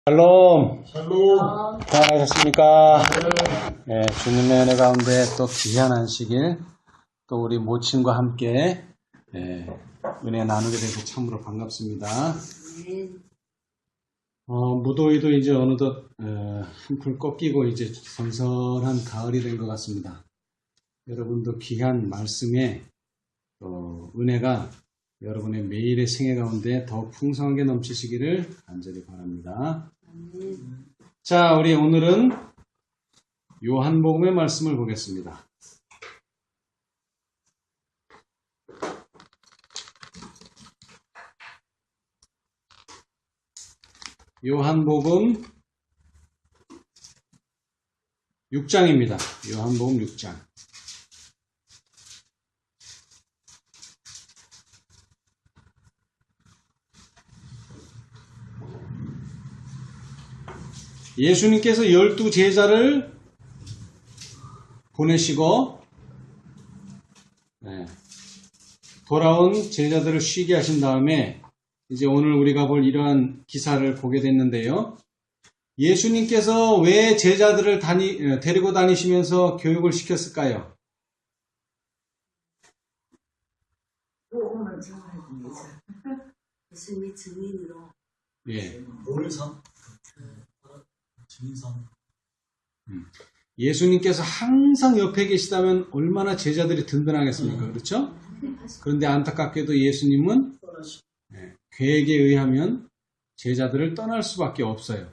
샬롬. 샬롬. 평안하셨습니까? 네, 주님의 은혜 가운데 또 귀한 안식일, 또 우리 모친과 함께 은혜 나누게 돼서 참으로 반갑습니다. 무더위도 이제 어느덧 한풀 꺾이고 이제 선선한 가을이 된 것 같습니다. 여러분도 귀한 말씀에 은혜가 여러분의 매일의 생애 가운데 더 풍성하게 넘치시기를 간절히 바랍니다. 자, 우리 오늘은 요한복음의 말씀을 보겠습니다. 요한복음 6장입니다. 요한복음 6장. 예수님께서 12제자를 보내시고 돌아온 제자들을 쉬게 하신 다음에 이제 오늘 우리가 볼 이러한 기사를 보게 됐는데요. 예수님께서 왜 제자들을 데리고 다니시면서 교육을 시켰을까요? 복음을 전하기 위해서 예수님의 증인으로 노을선 증인선. 예수님께서 항상 옆에 계시다면 얼마나 제자들이 든든하겠습니까? 그렇죠? 그런데 안타깝게도 예수님은 계획에 의하면 제자들을 떠날 수밖에 없어요.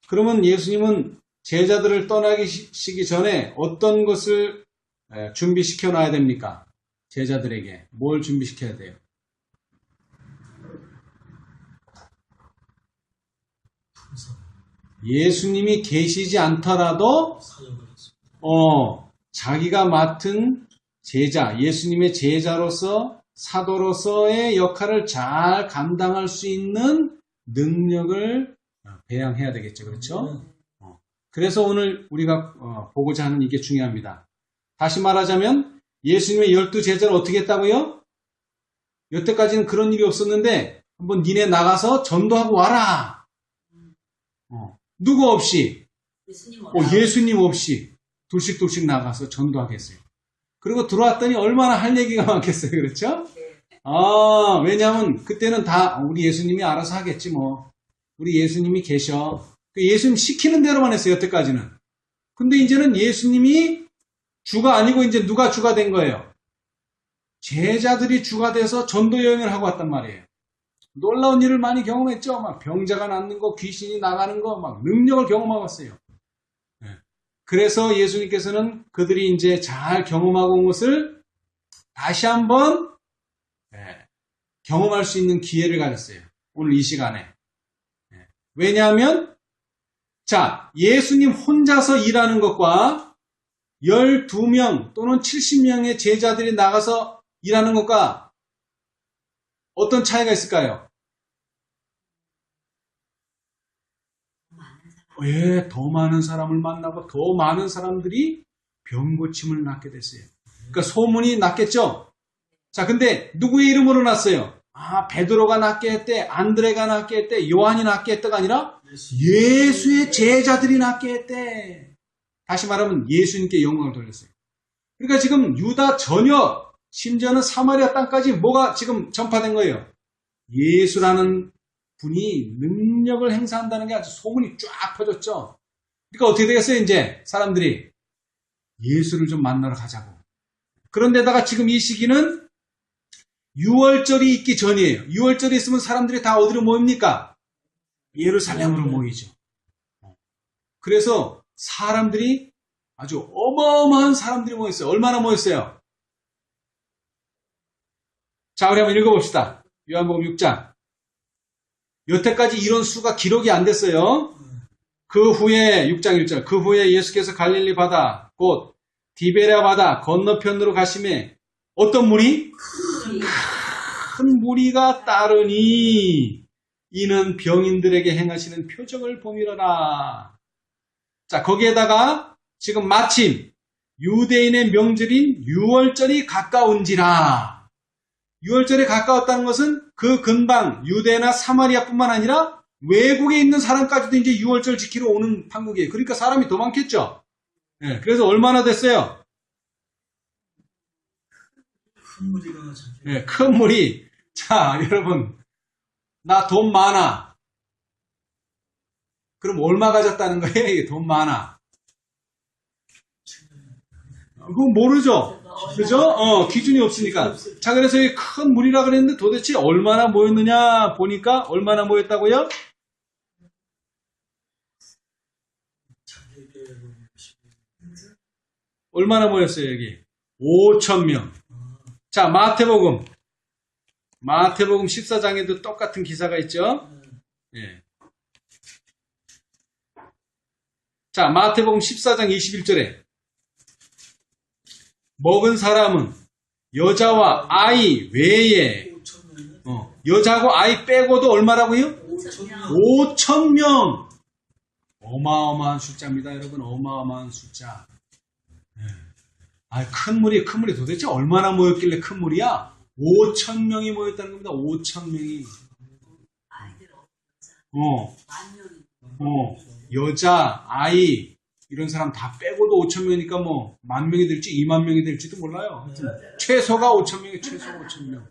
그러면 예수님은 제자들을 떠나시기 전에 어떤 것을 준비시켜 놔야 됩니까? 제자들에게 뭘 준비시켜야 돼요? 예수님이 계시지 않더라도 자기가 맡은 제자, 예수님의 제자로서 사도로서의 역할을 잘 감당할 수 있는 능력을 배양해야 되겠죠. 그렇죠? 그래서 오늘 우리가 보고자 하는 이게 중요합니다. 다시 말하자면 예수님의 12제자를 어떻게 했다고요? 여태까지는 그런 일이 없었는데 한번 니네 나가서 전도하고 와라. 누구 없이? 예수님 없이 둘씩 나가서 전도하겠어요. 그리고 들어왔더니 얼마나 할 얘기가 많겠어요. 그렇죠? 왜냐하면 그때는 다 우리 예수님이 알아서 하겠지 뭐. 우리 예수님이 계셔. 예수님 시키는 대로만 했어요. 여태까지는. 근데 이제는 예수님이 주가 아니고 이제 누가 주가 된 거예요? 제자들이 주가 돼서 전도 여행을 하고 왔단 말이에요. 놀라운 일을 많이 경험했죠. 막 병자가 낫는 거, 귀신이 나가는 거, 막 능력을 경험하고 왔어요. 그래서 예수님께서는 그들이 이제 잘 경험하고 온 것을 다시 한번 경험할 수 있는 기회를 가졌어요. 오늘 이 시간에. 왜냐하면 예수님 혼자서 일하는 것과 12명 또는 70명의 제자들이 나가서 일하는 것과 어떤 차이가 있을까요? 더 많은 사람을 만나고 더 많은 사람들이 병고침을 낳게 됐어요. 그러니까 소문이 났겠죠? 근데 누구의 이름으로 났어요? 베드로가 낳게 했대, 안드레가 낳게 했대, 요한이 낳게 했다가 아니라 예수의 제자들이 낳게 했대. 다시 말하면 예수님께 영광을 돌렸어요. 그러니까 지금 유다 전역, 심지어는 사마리아 땅까지 뭐가 지금 전파된 거예요? 예수라는 분이 능력을 행사한다는 게 아주 소문이 쫙 퍼졌죠. 그러니까 어떻게 되겠어요? 이제 사람들이 예수를 좀 만나러 가자고. 그런데다가 지금 이 시기는 6월절이 있기 전이에요. 6월절이 있으면 사람들이 다 어디로 모입니까? 예루살렘으로 모이죠. 그래서 사람들이 아주 어마어마한 사람들이 모였어요. 얼마나 모였어요? 우리 한번 읽어봅시다. 요한복음 6장. 여태까지 이런 수가 기록이 안 됐어요. 그 후에 6장 1절. 그 후에 예수께서 갈릴리 바다 곧 디베랴 바다 건너편으로 가심에 어떤 무리? 큰 무리가 따르니 이는 병인들에게 행하시는 표적을 봄이로라. 거기에다가 지금 마침 유대인의 명절인 유월절이 가까운지라. 6월절에 가까웠다는 것은 그 근방 유대나 사마리아뿐만 아니라 외국에 있는 사람까지도 이제 유월절 지키러 오는 판국이에요. 그러니까 사람이 더 많겠죠. 예, 그래서 얼마나 됐어요? 큰 무리가 잡혀. 예, 큰 무리. 자, 여러분, 나 돈 많아. 그럼 얼마 가졌다는 거예요? 이게 돈 많아. 그건 모르죠. 그죠? 기준이 없으니까. 자, 그래서 이 큰 무리라 그랬는데 도대체 얼마나 모였느냐 보니까 얼마나 모였다고요? 얼마나 모였어요, 여기? 5,000명. 자, 마태복음 14장에도 똑같은 기사가 있죠? 예. 자, 마태복음 14장 21절에 먹은 사람은 여자와 아이 외에 여자하고 아이 빼고도 얼마라고요? 5,000명. 어마어마한 숫자입니다, 여러분. 어마어마한 숫자. 예. 큰 무리 도대체 얼마나 모였길래 큰 무리야? 5,000명이 모였다는 겁니다. 5,000명이. 아이들 어, 만 명이. 여자, 아이, 이런 사람 다 빼고도 5,000명이니까 뭐, 10,000명이 될지 20,000명이 될지도 몰라요. 하여튼 최소가 5,000명이 최소가 5,000명.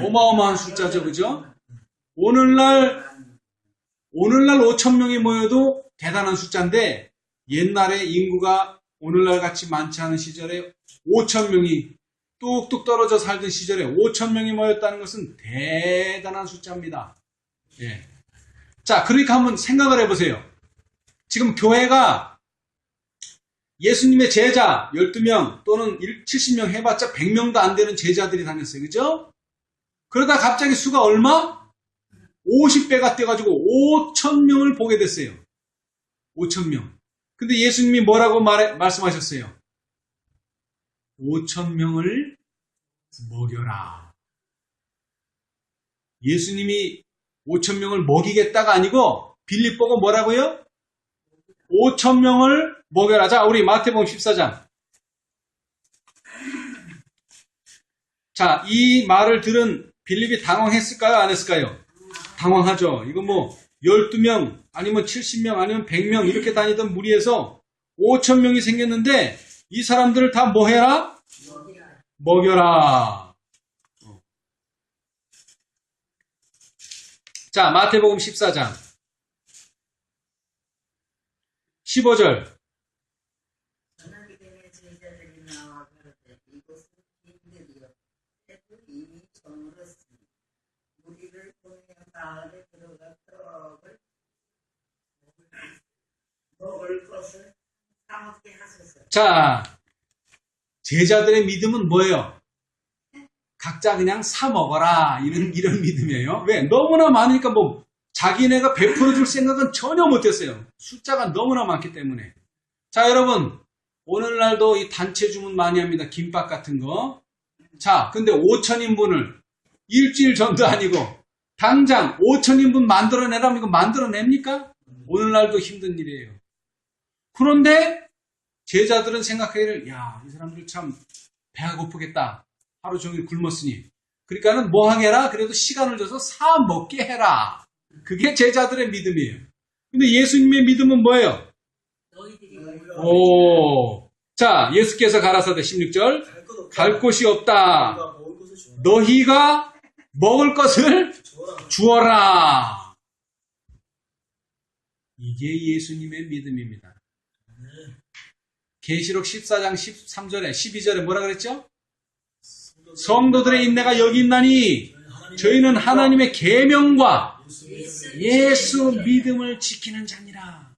어마어마한 숫자죠, 그죠? 오늘날 5,000명이 모여도 대단한 숫자인데, 옛날에 인구가 오늘날 같이 많지 않은 시절에 5,000명이 뚝뚝 떨어져 살던 시절에 5,000명이 모였다는 것은 대단한 숫자입니다. 예. 자, 그러니까 한번 생각을 해보세요. 지금 교회가 예수님의 제자 12명 또는 70명 해봤자 100명도 안 되는 제자들이 다녔어요. 그죠? 그러다 갑자기 수가 얼마? 50배가 떼가지고 5,000명을 보게 됐어요. 5,000명. 근데 예수님이 뭐라고 말씀하셨어요? 5,000명을 먹여라. 예수님이 5,000명을 먹이겠다가 아니고 빌립 보고 뭐라고요? 5,000명을 먹여라. 자, 우리 마태복음 14장. 자, 이 말을 들은 빌립이 당황했을까요? 안 했을까요? 당황하죠. 이거 뭐 12명 아니면 70명 아니면 100명 이렇게 다니던 무리에서 5,000명이 생겼는데 이 사람들을 다 뭐 해라? 먹여라. 자, 마태복음 14장 15절. 전학기대의 제자들이 나와 가로되 이곳은 빈들이요 때도 이미 저물었으니 무리를 보내어 마을에 들어가 떡을 먹을 것을 사먹게 하소서. 자, 제자들의 믿음은 뭐예요? 각자 그냥 사 먹어라. 이런 믿음이에요. 왜? 너무나 많으니까 뭐 자기네가 베풀어줄 생각은 전혀 못했어요. 숫자가 너무나 많기 때문에. 자, 여러분. 오늘날도 이 단체 주문 많이 합니다. 김밥 같은 거. 자, 근데 5,000인분을 일주일 전도 아니고 당장 5,000인분 만들어내라면 이거 만들어냅니까? 오늘날도 힘든 일이에요. 그런데 제자들은 생각하기를 야, 이 사람들 참 배가 고프겠다. 하루 종일 굶었으니. 그러니까는 뭐 하게라? 그래도 시간을 줘서 사 먹게 해라. 그게 제자들의 믿음이에요. 근데 예수님의 믿음은 뭐예요? 너희들이 오. 자, 예수께서 가라사대 16절. 갈 곳이 없다. 너희가 먹을 것을 주어라. 이게 예수님의 믿음입니다. 계시록 14장 13절에 12절에 뭐라 그랬죠? 성도들의 인내가 여기 있나니 저희는 하나님의 계명과 예수 믿음을 지키는 자니라.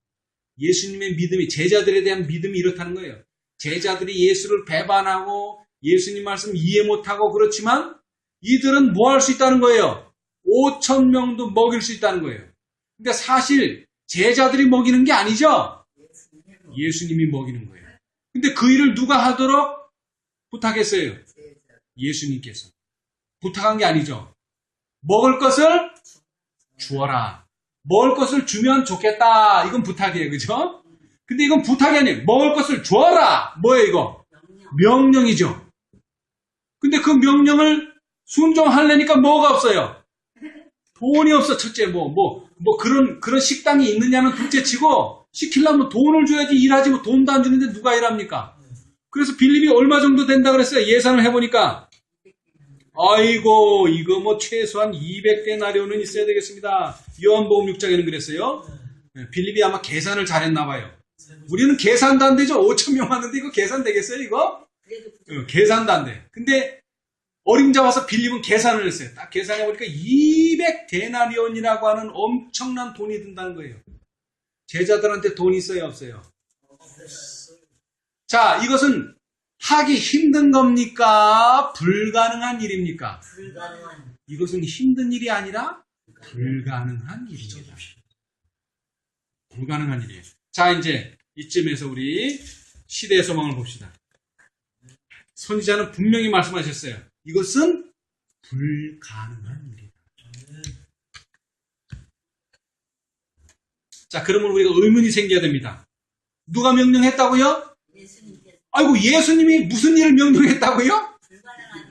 예수님의 믿음이, 제자들에 대한 믿음이 이렇다는 거예요. 제자들이 예수를 배반하고 예수님 말씀 이해 못하고 그렇지만 이들은 뭐 할 수 있다는 거예요? 5,000명도 먹일 수 있다는 거예요. 그러니까 사실 제자들이 먹이는 게 아니죠? 예수님이 먹이는 거예요. 근데 그 일을 누가 하도록 부탁했어요? 예수님께서. 부탁한 게 아니죠. 먹을 것을 주어라. 먹을 것을 주면 좋겠다. 이건 부탁이에요. 그죠? 근데 이건 부탁이 아니에요. 먹을 것을 주어라. 뭐예요 이거? 명령이죠. 근데 그 명령을 순종하려니까 뭐가 없어요? 돈이 없어. 첫째, 그런 식당이 있느냐는 둘째 치고, 시키려면 돈을 줘야지 일하지, 돈도 안 주는데 누가 일합니까? 그래서 빌립이 얼마 정도 된다 그랬어요? 예산을 해보니까. 아이고, 이거 최소한 200데나리온은 있어야 되겠습니다. 요한복음 6장에는 그랬어요. 빌립이 아마 계산을 잘했나봐요. 우리는 계산도 안 되죠? 5,000명 왔는데 이거 계산 되겠어요, 이거? 계산도 안 돼. 근데 어림잡아서 빌립은 계산을 했어요. 딱 계산해보니까 200데나리온이라고 하는 엄청난 돈이 든다는 거예요. 제자들한테 돈이 있어요, 없어요? 자, 이것은 하기 힘든 겁니까? 불가능한 일입니까? 불가능한. 이것은 힘든 일이 아니라 불가능한 일입니다. 불가능한 일이에요. 자, 이제 이쯤에서 우리 시대의 소망을 봅시다. 선지자는 분명히 말씀하셨어요. 이것은 불가능한 일이다. 자, 그러면 우리가 의문이 생겨야 됩니다. 누가 명령했다고요? 예수님께서 아이고, 예수님이 무슨 일을 명령했다고요?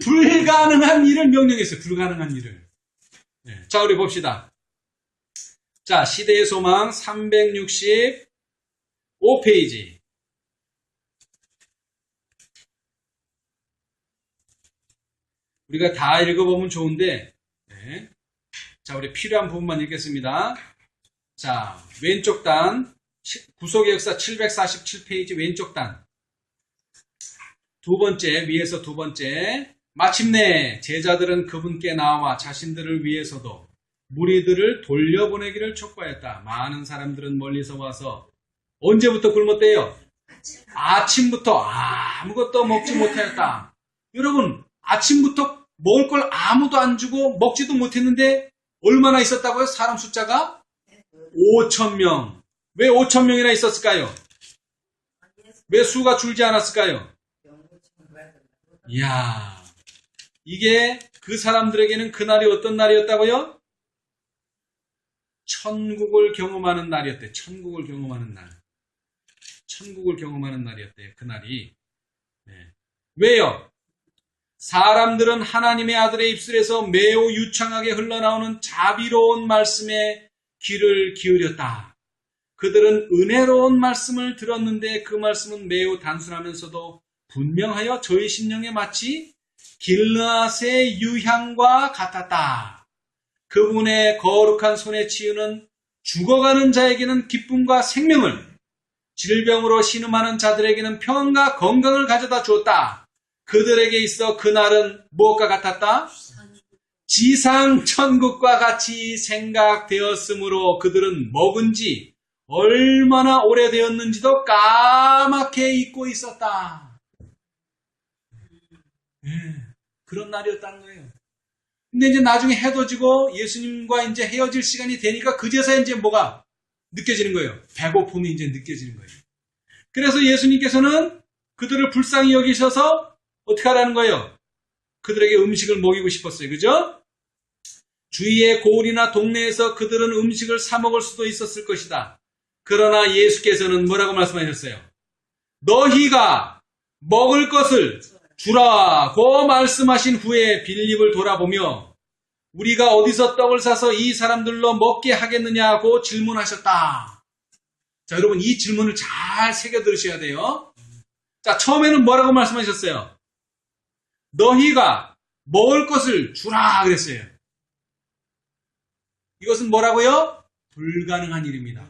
불가능한 일을 명령했어요. 불가능한 일을. 네. 자, 우리 봅시다. 자, 시대의 소망 365페이지. 우리가 다 읽어보면 좋은데, 네. 자, 우리 필요한 부분만 읽겠습니다. 자, 왼쪽 단, 구속의 역사 747페이지 왼쪽 단. 두 번째, 위에서 두 번째. 마침내 제자들은 그분께 나와 자신들을 위해서도 무리들을 돌려보내기를 촉구하였다. 많은 사람들은 멀리서 와서 언제부터 굶었대요? 아침부터 아무것도 먹지 못하였다. 여러분, 아침부터 먹을 걸 아무도 안 주고 먹지도 못했는데 얼마나 있었다고요? 사람 숫자가 5,000명. 왜 5,000명이나 있었을까요? 왜 수가 줄지 않았을까요? 이야, 이게 그 사람들에게는 그날이 어떤 날이었다고요? 천국을 경험하는 날이었대. 천국을 경험하는 날. 천국을 경험하는 날이었대요. 그날이. 네. 왜요? 사람들은 하나님의 아들의 입술에서 매우 유창하게 흘러나오는 자비로운 말씀에 귀를 기울였다. 그들은 은혜로운 말씀을 들었는데 그 말씀은 매우 단순하면서도 분명하여 저희 심령에 마치 길르앗의 유향과 같았다. 그분의 거룩한 손에 치유는 죽어가는 자에게는 기쁨과 생명을, 질병으로 신음하는 자들에게는 평안과 건강을 가져다 주었다. 그들에게 있어 그날은 무엇과 같았다? 지상 천국과 같이 생각되었으므로 그들은 먹은 지 얼마나 오래되었는지도 까맣게 잊고 있었다. 그런 날이었다는 거예요. 근데 이제 나중에 해도 지고 예수님과 이제 헤어질 시간이 되니까 그제서야 이제 뭐가 느껴지는 거예요. 배고픔이 이제 느껴지는 거예요. 그래서 예수님께서는 그들을 불쌍히 여기셔서 어떻게 하라는 거예요? 그들에게 음식을 먹이고 싶었어요. 그죠? 주위의 고을이나 동네에서 그들은 음식을 사 먹을 수도 있었을 것이다. 그러나 예수께서는 뭐라고 말씀하셨어요? 너희가 먹을 것을 주라고 말씀하신 후에 빌립을 돌아보며 우리가 어디서 떡을 사서 이 사람들로 먹게 하겠느냐고 질문하셨다. 자, 여러분 이 질문을 잘 새겨 들으셔야 돼요. 자, 처음에는 뭐라고 말씀하셨어요? 너희가 먹을 것을 주라 그랬어요. 이것은 뭐라고요? 불가능한 일입니다.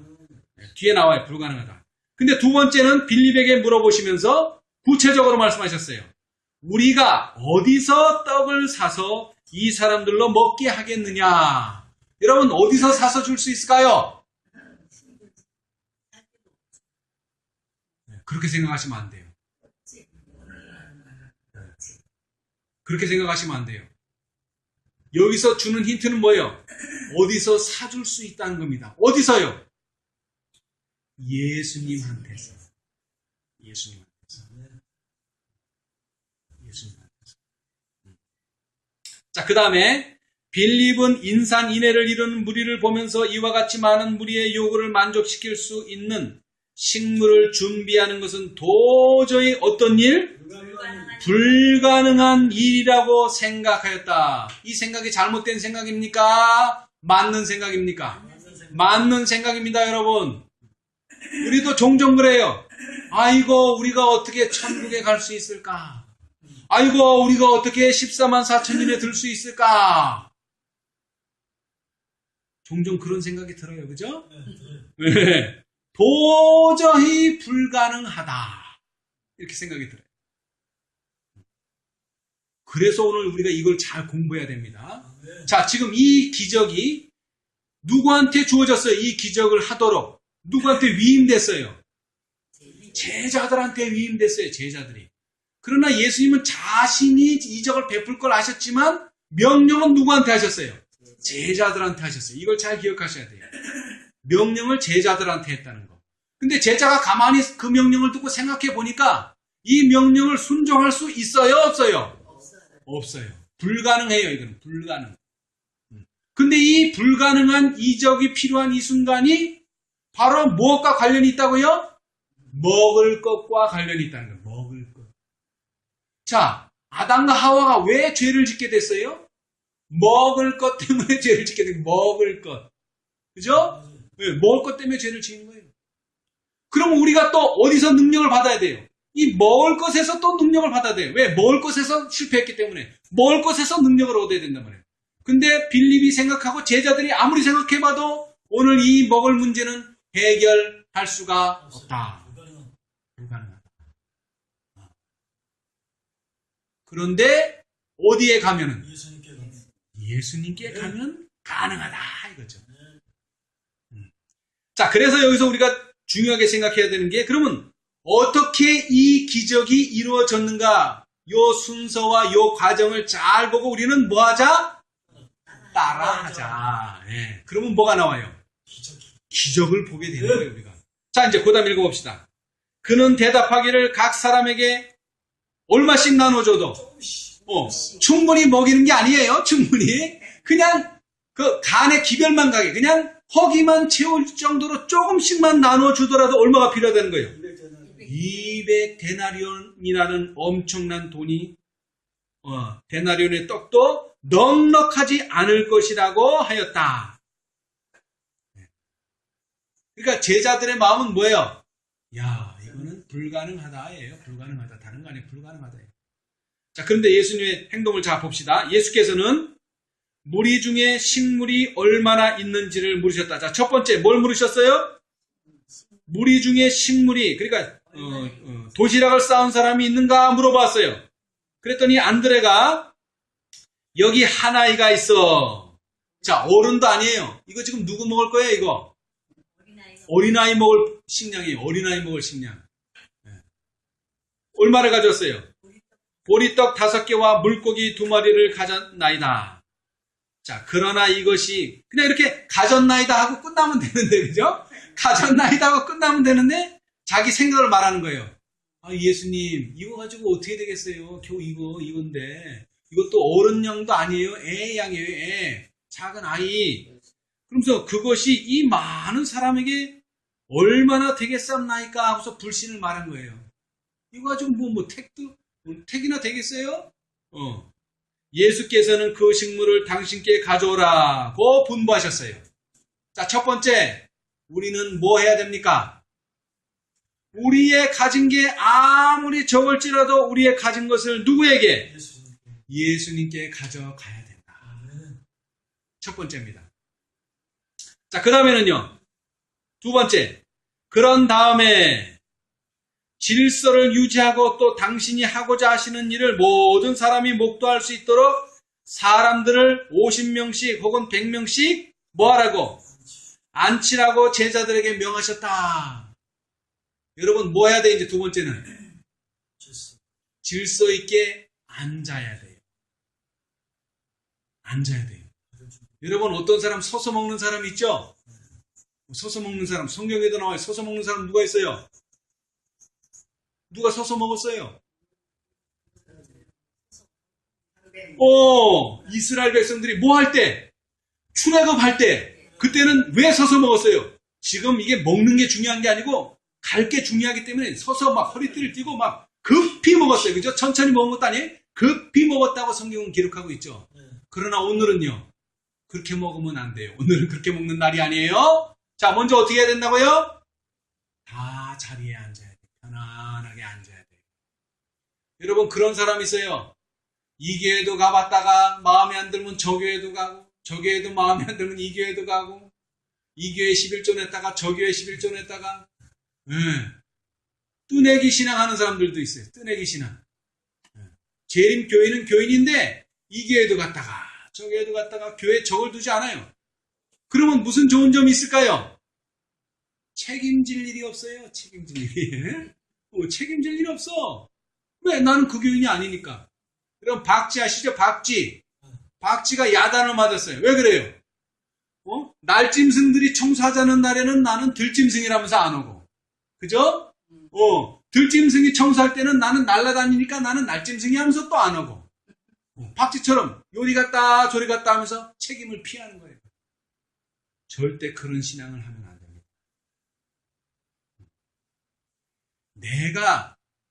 뒤에 나와요. 불가능하다. 근데 두 번째는 빌립에게 물어보시면서 구체적으로 말씀하셨어요. 우리가 어디서 떡을 사서 이 사람들로 먹게 하겠느냐? 여러분 어디서 사서 줄 수 있을까요? 그렇게 생각하시면 안 돼요. 그렇게 생각하시면 안 돼요. 여기서 주는 힌트는 뭐예요? 어디서 사줄 수 있다는 겁니다. 어디서요? 예수님한테서. 예수님한테서. 자, 그 다음에 빌립은 인산인해를 이루는 무리를 보면서 이와 같이 많은 무리의 요구를 만족시킬 수 있는 식물을 준비하는 것은 도저히 어떤 일? 불가능한 일이라고 생각하였다. 이 생각이 잘못된 생각입니까? 맞는 생각입니까? 맞는 생각입니다, 여러분. 우리도 종종 그래요. 아이고, 우리가 어떻게 천국에 갈 수 있을까? 아이고, 우리가 어떻게 14만 4천년에 들 수 있을까? 종종 그런 생각이 들어요, 그죠? 네. 도저히 불가능하다. 이렇게 생각이 들어요. 그래서 오늘 우리가 이걸 잘 공부해야 됩니다. 자, 지금 이 기적이 누구한테 주어졌어요? 이 기적을 하도록. 누구한테 위임됐어요? 제자들한테 위임됐어요, 제자들이. 그러나 예수님은 자신이 이적을 베풀 걸 아셨지만 명령은 누구한테 하셨어요? 제자들한테 하셨어요. 이걸 잘 기억하셔야 돼요. 명령을 제자들한테 했다는 거. 근데 제자가 가만히 그 명령을 듣고 생각해 보니까 이 명령을 순종할 수 있어요, 없어요? 없어요. 불가능해요, 이건 불가능. 근데 이 불가능한 이적이 필요한 이 순간이 바로 무엇과 관련이 있다고요? 먹을 것과 관련이 있다는 거예요. 먹을 것. 자, 아담과 하와가 왜 죄를 짓게 됐어요? 먹을 것 때문에 죄를 짓게 된 거예요. 먹을 것. 그죠? 네, 먹을 것 때문에 죄를 지은 거예요. 그럼 우리가 또 어디서 능력을 받아야 돼요? 이 먹을 것에서 또 능력을 받아야 돼요. 왜? 먹을 것에서 실패했기 때문에. 먹을 것에서 능력을 얻어야 된단 말이에요. 근데 빌립이 생각하고 제자들이 아무리 생각해봐도 오늘 이 먹을 문제는 해결할 수가 없다. 불가능하다. 그런데 어디에 가면은? 예수님께 가면 가능하다 이거죠. 자, 그래서 여기서 우리가 중요하게 생각해야 되는 게 그러면 어떻게 이 기적이 이루어졌는가? 요 순서와 요 과정을 잘 보고 우리는 뭐 하자? 따라하자. 예. 그러면 뭐가 나와요? 기적을 보게 되는 거예요, 우리가. 자, 이제 그 다음 읽어봅시다. 그는 대답하기를 각 사람에게 얼마씩 나눠줘도 충분히 먹이는 게 아니에요. 충분히. 그냥 그 간의 기별만 가게. 그냥 허기만 채울 정도로 조금씩만 나눠주더라도 얼마가 필요하다는 거예요? 200데나리온이라는 엄청난 돈이 데나리온의 떡도 넉넉하지 않을 것이라고 하였다. 그러니까 제자들의 마음은 뭐예요? 야, 이거는 불가능하다예요. 불가능하다. 다른 거 아니에요. 불가능하다. 자, 그런데 예수님의 행동을 자 봅시다. 예수께서는 무리 중에 식물이 얼마나 있는지를 물으셨다. 자, 첫 번째 뭘 물으셨어요? 무리 중에 식물이, 그러니까 도시락을 쌓은 사람이 있는가 물어봤어요. 그랬더니 안드레가 여기 한 아이가 있어. 자, 어른도 아니에요. 이거 지금 누구 먹을 거예요, 이거? 어린아이 먹을 식량이에요. 어린아이 먹을 식량. 네. 얼마를 가져왔어요? 보리떡 5개와 물고기 2마리를 가졌나이다. 자, 그러나 이것이 그냥 이렇게 가졌나이다 하고 끝나면 되는데, 그죠? 가졌나이다 하고 끝나면 되는데 자기 생각을 말하는 거예요. 아, 예수님, 이거 가지고 어떻게 되겠어요? 겨우 이건데. 이것도 어른양도 아니에요. 애 양이에요. 애. 작은 아이. 그러면서 그것이 이 많은 사람에게 얼마나 되겠sap나이까 하고서 불신을 말한 거예요. 이거 가지고 택이나 되겠어요? 예수께서는 그 식물을 당신께 가져오라고 분부하셨어요. 자, 첫 번째, 우리는 뭐 해야 됩니까? 우리의 가진 게 아무리 적을지라도 우리의 가진 것을 누구에게? 예수님께 가져가야 된다. 첫 번째입니다. 자, 그 다음에는요. 두 번째, 그런 다음에 질서를 유지하고 또 당신이 하고자 하시는 일을 모든 사람이 목도할 수 있도록 사람들을 50명씩 혹은 100명씩 뭐하라고? 앉히라고 제자들에게 명하셨다. 여러분 뭐 해야 돼? 이제 두 번째는 질서 있게 앉아야 돼요. 앉아야 돼요. 여러분 어떤 사람 서서 먹는 사람 있죠? 서서 먹는 사람, 성경에도 나와요. 서서 먹는 사람 누가 있어요? 누가 서서 먹었어요? 이스라엘 백성들이 뭐 할 때? 출애굽할 때. 그때는 왜 서서 먹었어요? 지금 이게 먹는 게 중요한 게 아니고 갈 게 중요하기 때문에 서서 막 허리띠를 띠고 막 급히 먹었어요. 그죠? 천천히 먹은 것도 아니에요. 급히 먹었다고 성경은 기록하고 있죠. 그러나 오늘은요. 그렇게 먹으면 안 돼요. 오늘은 그렇게 먹는 날이 아니에요. 자, 먼저 어떻게 해야 된다고요? 다 자리에 앉아야 돼요. 편안하게 앉아야 돼요. 여러분, 그런 사람 있어요. 이 교회도 가봤다가 마음에 안 들면 저 교회도 가고, 저 교회도 마음에 안 들면 이 교회도 가고, 이 교회 11조 냈다가 저 교회 11조 냈다가, 뜨내기 신앙하는 사람들도 있어요. 뜨내기 신앙. 재림 교회는 교인인데 이 교회도 갔다가 저 교회도 갔다가 교회에 적을 두지 않아요. 그러면 무슨 좋은 점이 있을까요? 책임질 일이 없어요. 책임질 일이. 책임질 일이 없어. 왜? 나는 그 교인이 아니니까. 그럼 박쥐 아시죠? 박쥐. 박쥐가 야단을 맞았어요. 왜 그래요? 날짐승들이 청소하자는 날에는 나는 들짐승이라면서 안 오고. 그죠? 들짐승이 청소할 때는 나는 날아다니니까 나는 날짐승이 하면서 또 안 오고. 박쥐처럼 요리 갔다 저리 갔다 하면서 책임을 피하는 거예요. 절대 그런 신앙을 하면 안 됩니다.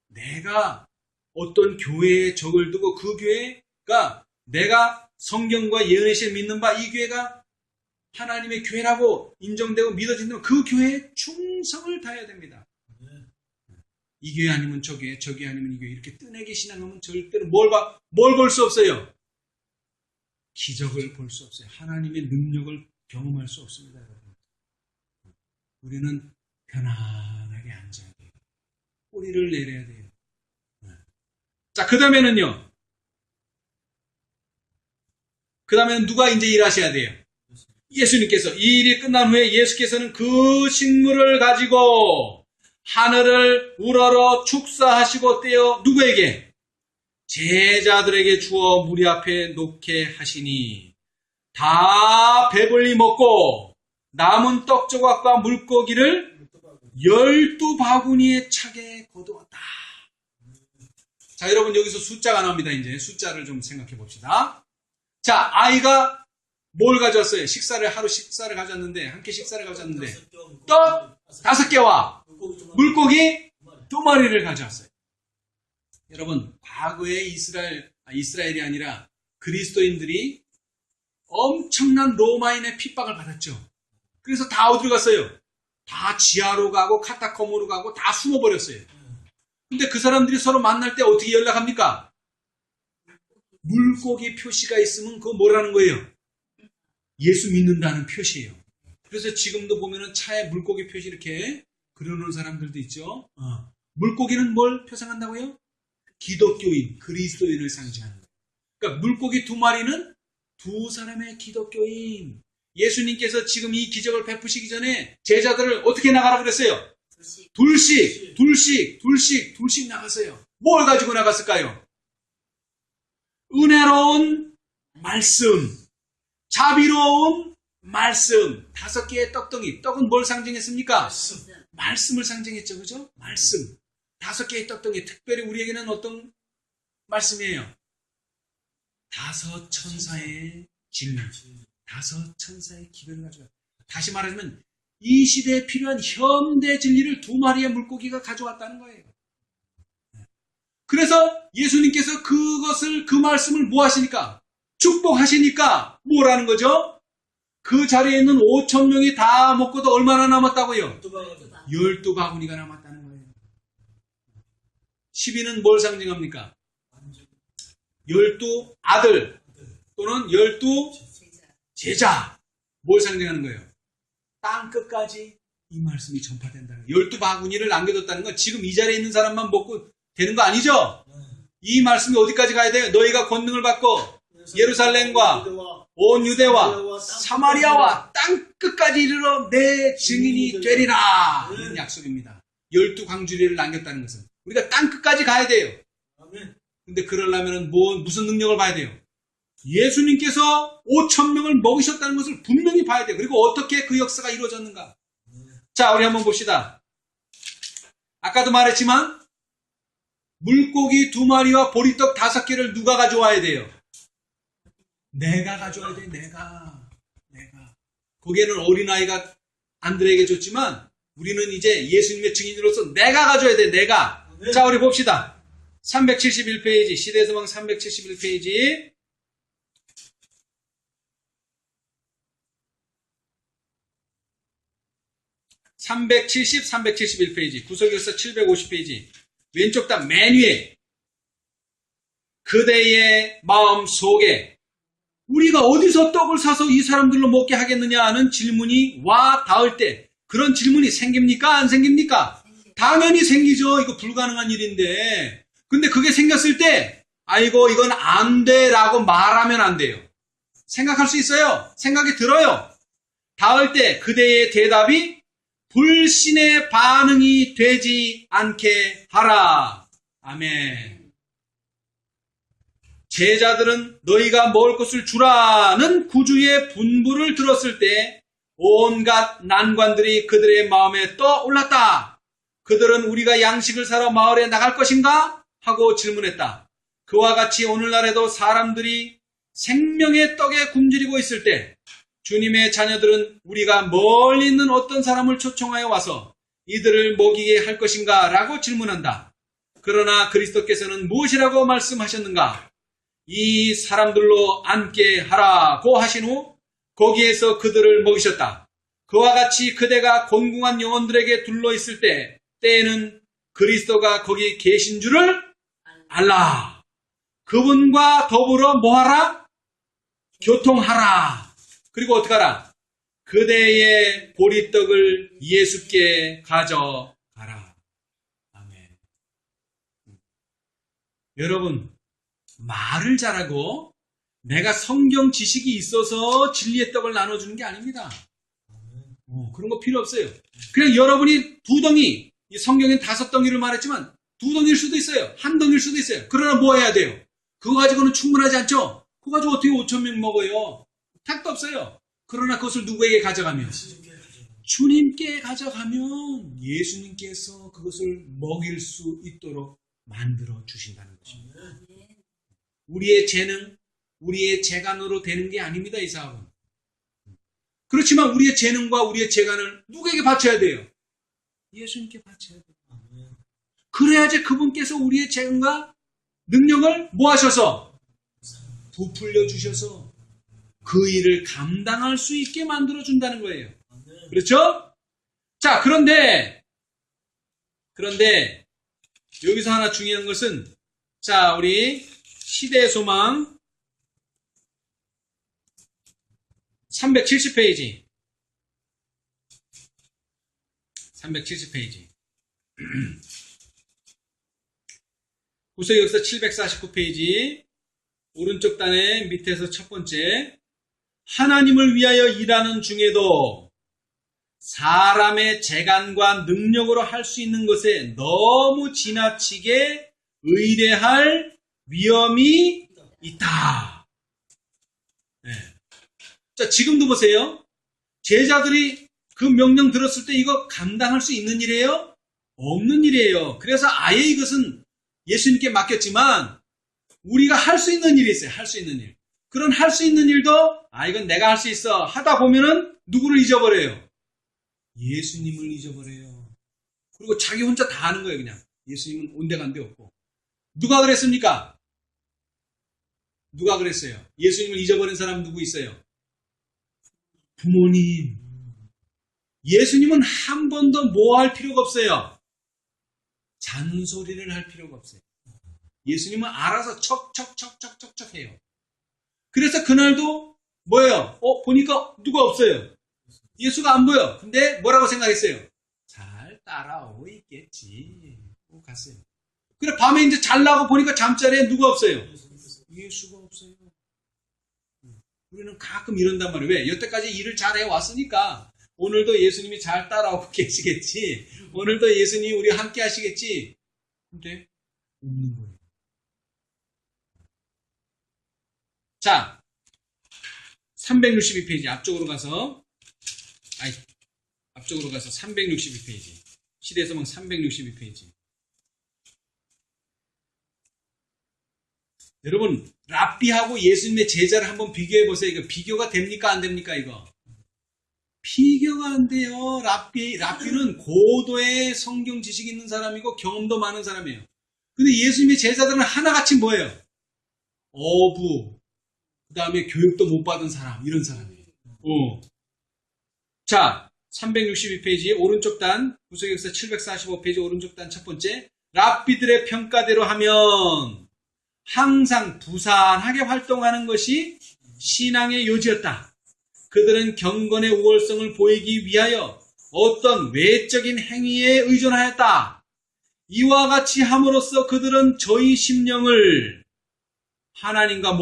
내가 어떤 교회에 적을 두고 그 교회가 내가 성경과 예언의 믿는 바 이 교회가 하나님의 교회라고 인정되고 믿어진다면 그 교회에 충성을 다해야 됩니다. 이 교회 아니면 저 교회, 저 교회 아니면 이 교회 이렇게 뜨내기 신앙하면 절대로 뭘 볼 수 없어요? 기적을 볼 수 없어요. 하나님의 능력을 경험할 수 없습니다. 여러분. 우리는 편안하게 앉아야 돼요. 꼬리를 내려야 돼요. 자, 그 다음에는요. 그 다음에는 누가 이제 일하셔야 돼요? 예수님께서. 이 일이 끝난 후에 예수께서는 그 식물을 가지고 하늘을 우러러 축사하시고 떼어 누구에게? 제자들에게 주어 무리 앞에 놓게 하시니 다 배불리 먹고 남은 떡 조각과 물고기를 12바구니에 차게 거두었다. 자, 여러분 여기서 숫자가 나옵니다. 이제 숫자를 좀 생각해 봅시다. 자, 아이가 뭘 가져왔어요? 하루 식사를 가져왔는데, 한 끼 식사를 가져왔는데, 떡 5개와 물고기 2마리를 가져왔어요. 여러분, 과거에 이스라엘이 아니라 그리스도인들이 엄청난 로마인의 핍박을 받았죠. 그래서 다 어디로 갔어요? 다 지하로 가고 카타콤으로 가고 다 숨어버렸어요. 근데 그 사람들이 서로 만날 때 어떻게 연락합니까? 물고기 표시가 있으면 그거 뭐라는 거예요? 예수 믿는다는 표시예요. 그래서 지금도 보면은 차에 물고기 표시 이렇게 그려놓은 사람들도 있죠. 물고기는 뭘 표상한다고요? 기독교인, 그리스도인을 상징하는 거예요. 그러니까 물고기 2마리는 2사람의 기독교인. 예수님께서 지금 이 기적을 베푸시기 전에 제자들을 어떻게 나가라 그랬어요? 둘씩 나갔어요. 뭘 가지고 나갔을까요? 은혜로운 말씀, 자비로운 말씀, 5개의 떡덩이. 떡은 뭘 상징했습니까? 말씀을 상징했죠. 그죠? 말씀. 5개의 떡덩이. 특별히 우리에게는 어떤 말씀이에요? 5 천사의 진리. 5 천사의 기별을 가져가. 다시 말하자면 이 시대에 필요한 현대 진리를 2마리의 물고기가 가져왔다는 거예요. 그래서 예수님께서 그 말씀을 뭐 하시니까? 축복하시니까 뭐라는 거죠? 그 자리에 있는 5,000명이 다 먹고도 얼마나 남았다고요? 12바구니가 남았다는 거예요. 12는 뭘 상징합니까? 12 아들 또는 12 제자. 뭘 상징하는 거예요? 땅 끝까지 이 말씀이 전파된다는 거예요. 12바구니를 남겨뒀다는 건 지금 이 자리에 있는 사람만 먹고 되는 거 아니죠? 이 말씀이 어디까지 가야 돼요? 너희가 권능을 받고 예루살렘과 온 유대와 사마리아와 땅 끝까지 이르러 내 증인이 되리라. 이런 약속입니다. 12광주리를 남겼다는 것은 우리가 땅 끝까지 가야 돼요. 근데 그러려면 무슨 능력을 봐야 돼요? 예수님께서 5,000명을 먹으셨다는 것을 분명히 봐야 돼요. 그리고 어떻게 그 역사가 이루어졌는가? 자, 우리 한번 봅시다. 아까도 말했지만 물고기 2마리와 보리떡 5개를 누가 가져와야 돼요? 내가 가져와야 돼. 내가. 거기에는 어린아이가 안드레에게 줬지만 우리는 이제 예수님의 증인으로서 내가 가져야 돼. 내가. 자, 우리 봅시다. 371페이지 시대서방 371페이지 370, 371페이지, 구속역사 750페이지, 왼쪽 단 맨 위에 그대의 마음 속에 우리가 어디서 떡을 사서 이 사람들로 먹게 하겠느냐 하는 질문이 와 닿을 때 그런 질문이 생깁니까? 안 생깁니까? 당연히 생기죠. 이거 불가능한 일인데. 근데 그게 생겼을 때 아이고 이건 안 돼 라고 말하면 안 돼요. 생각할 수 있어요. 생각이 들어요. 닿을 때 그대의 대답이 불신의 반응이 되지 않게 하라. 아멘. 제자들은 너희가 먹을 것을 주라는 구주의 분부를 들었을 때 온갖 난관들이 그들의 마음에 떠올랐다. 그들은 우리가 양식을 사러 마을에 나갈 것인가? 하고 질문했다. 그와 같이 오늘날에도 사람들이 생명의 떡에 굶주리고 있을 때 주님의 자녀들은 우리가 멀리 있는 어떤 사람을 초청하여 와서 이들을 먹이게 할 것인가? 라고 질문한다. 그러나 그리스도께서는 무엇이라고 말씀하셨는가? 이 사람들로 앉게 하라고 하신 후 거기에서 그들을 먹이셨다. 그와 같이 그대가 곤궁한 영혼들에게 둘러있을 때에는 그리스도가 거기 계신 줄을 알라. 그분과 더불어 뭐하라? 교통하라. 그리고 어떻게 하라? 그대의 보리떡을 예수께 가져가라. 아멘. 여러분, 말을 잘하고 내가 성경 지식이 있어서 진리의 떡을 나눠주는 게 아닙니다. 그런 거 필요 없어요. 그냥 여러분이 두 덩이, 이 성경엔 5덩이를 말했지만 2덩이일 수도 있어요. 1덩이일 수도 있어요. 그러나 뭐 해야 돼요? 그거 가지고는 충분하지 않죠? 그거 가지고 어떻게 5,000명 먹어요? 택도 없어요. 그러나 그것을 누구에게 가져가면? 주님께 가져가면 예수님께서 그것을 먹일 수 있도록 만들어 주신다는 것입니다. 우리의 재능, 우리의 재간으로 되는 게 아닙니다. 이 사업은. 그렇지만 우리의 재능과 우리의 재간을 누구에게 바쳐야 돼요? 예수님께 바쳐야 돼요. 그래야지 그분께서 우리의 재능과 능력을 뭐 하셔서? 부풀려 주셔서 그 일을 감당할 수 있게 만들어 준다는 거예요. 그렇죠? 자, 그런데 여기서 하나 중요한 것은, 자, 우리 시대의 소망 370페이지 370페이지 구속역사 749페이지 오른쪽 단에 밑에서 첫 번째, 하나님을 위하여 일하는 중에도 사람의 재간과 능력으로 할 수 있는 것에 너무 지나치게 의뢰할 위험이 있다. 네. 자, 지금도 보세요. 제자들이 그 명령 들었을 때 이거 감당할 수 있는 일이에요? 없는 일이에요. 그래서 아예 이것은 예수님께 맡겼지만 우리가 할 수 있는 일이 있어요. 할 수 있는 일. 그런 할 수 있는 일도 이건 내가 할 수 있어 하다 보면은 누구를 잊어버려요? 예수님을 잊어버려요. 그리고 자기 혼자 다 하는 거예요. 그냥 예수님은 온데간데 없고. 누가 그랬습니까? 누가 그랬어요? 예수님을 잊어버린 사람 누구 있어요? 부모님. 예수님은 한 번도 뭐 할 필요가 없어요. 잔소리를 할 필요가 없어요. 예수님은 알아서 척척척척척척 해요. 그래서 그날도 뭐예요? 보니까 누가 없어요. 예수가 안 보여. 근데 뭐라고 생각했어요? 잘 따라오고 있겠지. 갔어요. 그래 밤에 이제 잘라고 보니까 잠자리에 누가 없어요? 예수가 없어요. 우리는 가끔 이런단 말이에요. 왜? 여태까지 일을 잘 해왔으니까 오늘도 예수님이 잘 따라오고 계시겠지. 오늘도 예수님이 우리와 함께 하시겠지. 근데 없는 거예요. 자, 362페이지 앞쪽으로 가서 362페이지. 시대소망 362페이지. 여러분, 랍비하고 예수님의 제자를 한번 비교해 보세요. 이거 비교가 됩니까? 안 됩니까? 이거? 비교가 안 돼요. 랍비는 고도의 성경 지식이 있는 사람이고 경험도 많은 사람이에요. 근데 예수님의 제자들은 하나같이 뭐예요? 어부, 그 다음에 교육도 못 받은 사람, 이런 사람이에요. 자, 362페이지 오른쪽 단 구속역사 745페이지 오른쪽 단 첫 번째 랍비들의 평가대로 하면 항상 부산하게 활동하는 것이 신앙의 요지였다. 그들은 경건의 우월성을 보이기 위하여 어떤 외적인 행위에 의존하였다. 이와 같이 함으로써 그들은 저희 심령을 하나님과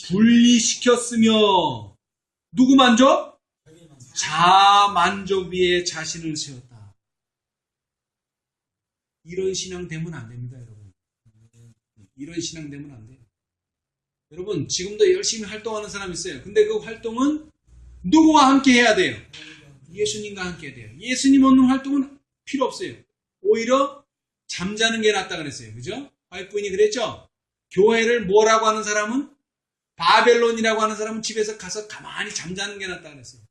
분리시켰으며 누구 만족? 자아 만족 위에 자신을 세웠다. 이런 신앙 되면 안 됩니다, 여러분. 이런 신앙 되면 안 돼요. 여러분, 지금도 열심히 활동하는 사람 있어요. 근데 그 활동은 누구와 함께 해야 돼요? 예수님과 함께 해야 돼요. 예수님 없는 활동은 필요 없어요. 오히려 잠자는 게 낫다 그랬어요. 그죠? 화이트부인이 그랬죠? 교회를 뭐라고 하는 사람은 바벨론이라고 하는 사람은 집에서 가서 가만히 잠자는 게 낫다 그랬어요.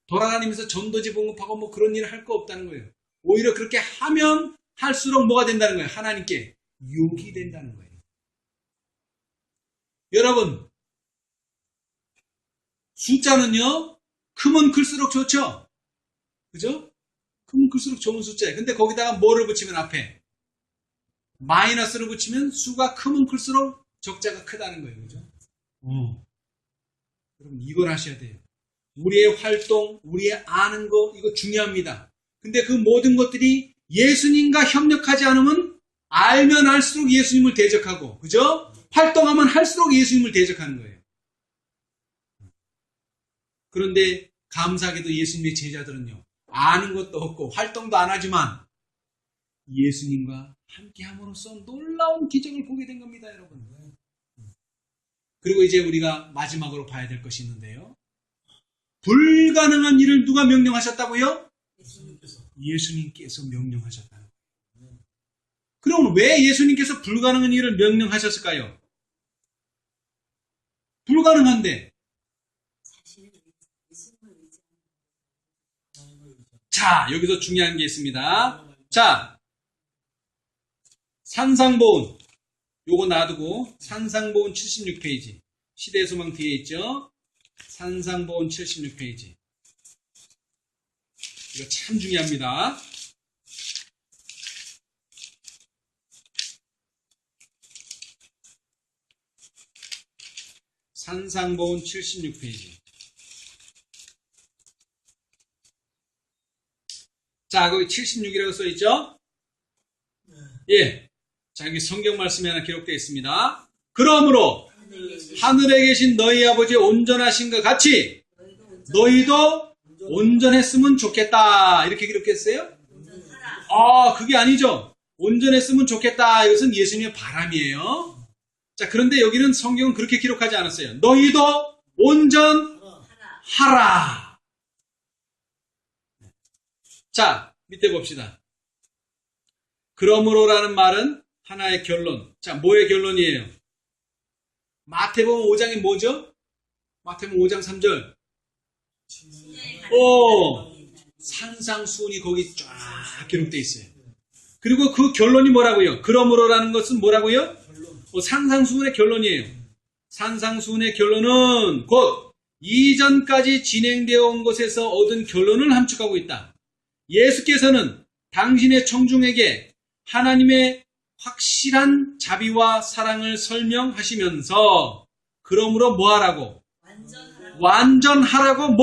돌아다니면서 전도지 봉급하고 그런 일을 할 거 없다는 거예요. 오히려 그렇게 하면 할수록 뭐가 된다는 거예요? 하나님께 욕이 된다는 거예요. 여러분, 숫자는요, 크면 클수록 좋죠? 그죠? 크면 클수록 좋은 숫자예요. 근데 거기다가 뭐를 붙이면 앞에? 마이너스를 붙이면 수가 크면 클수록 적자가 크다는 거예요. 그죠? 여러분, 이걸 하셔야 돼요. 우리의 활동, 우리의 아는 거, 이거 중요합니다. 근데 그 모든 것들이 예수님과 협력하지 않으면 알면 알수록 예수님을 대적하고, 그죠? 활동하면 할수록 예수님을 대적하는 거예요. 그런데 감사하게도 예수님의 제자들은요, 아는 것도 없고 활동도 안 하지만 예수님과 함께 함으로써 놀라운 기적을 보게 된 겁니다, 여러분. 그리고 이제 우리가 마지막으로 봐야 될 것이 있는데요. 불가능한 일을 누가 명령하셨다고요? 예수님께서 명령하셨다는 거예요. 그럼 왜 예수님께서 불가능한 일을 명령하셨을까요? 불가능한데. 자, 여기서 중요한 게 있습니다. 자, 산상보훈. 요거 놔두고 산상보훈 76페이지. 시대의 소망 뒤에 있죠? 산상보훈 76페이지. 이거 참 중요합니다. 산상보훈 76페이지. 자, 거기 76이라고 써있죠? 예. 자, 여기 성경 말씀이 하나 기록되어 있습니다. 그러므로 하늘에 계신 너희 아버지의 온전하신 것 같이 너희도 온전했으면 좋겠다. 이렇게 기록했어요? 그게 아니죠. 온전했으면 좋겠다. 이것은 예수님의 바람이에요. 자, 그런데 여기는 성경은 그렇게 기록하지 않았어요. 너희도 온전하라. 자, 밑에 봅시다. 그러므로라는 말은 하나의 결론. 자, 뭐의 결론이에요? 마태복음 5장이 뭐죠? 마태복음 5장 3절. 산상수훈이 거기 쫙 기록되어 있어요. 그리고 그 결론이 뭐라고요? 그러므로라는 것은 뭐라고요? 산상수훈의 결론이에요. 산상수훈의 결론은 곧 이전까지 진행되어 온 것에서 얻은 결론을 함축하고 있다. 예수께서는 당신의 청중에게 하나님의 확실한 자비와 사랑을 설명하시면서 그러므로 뭐 하라고? 완전하라고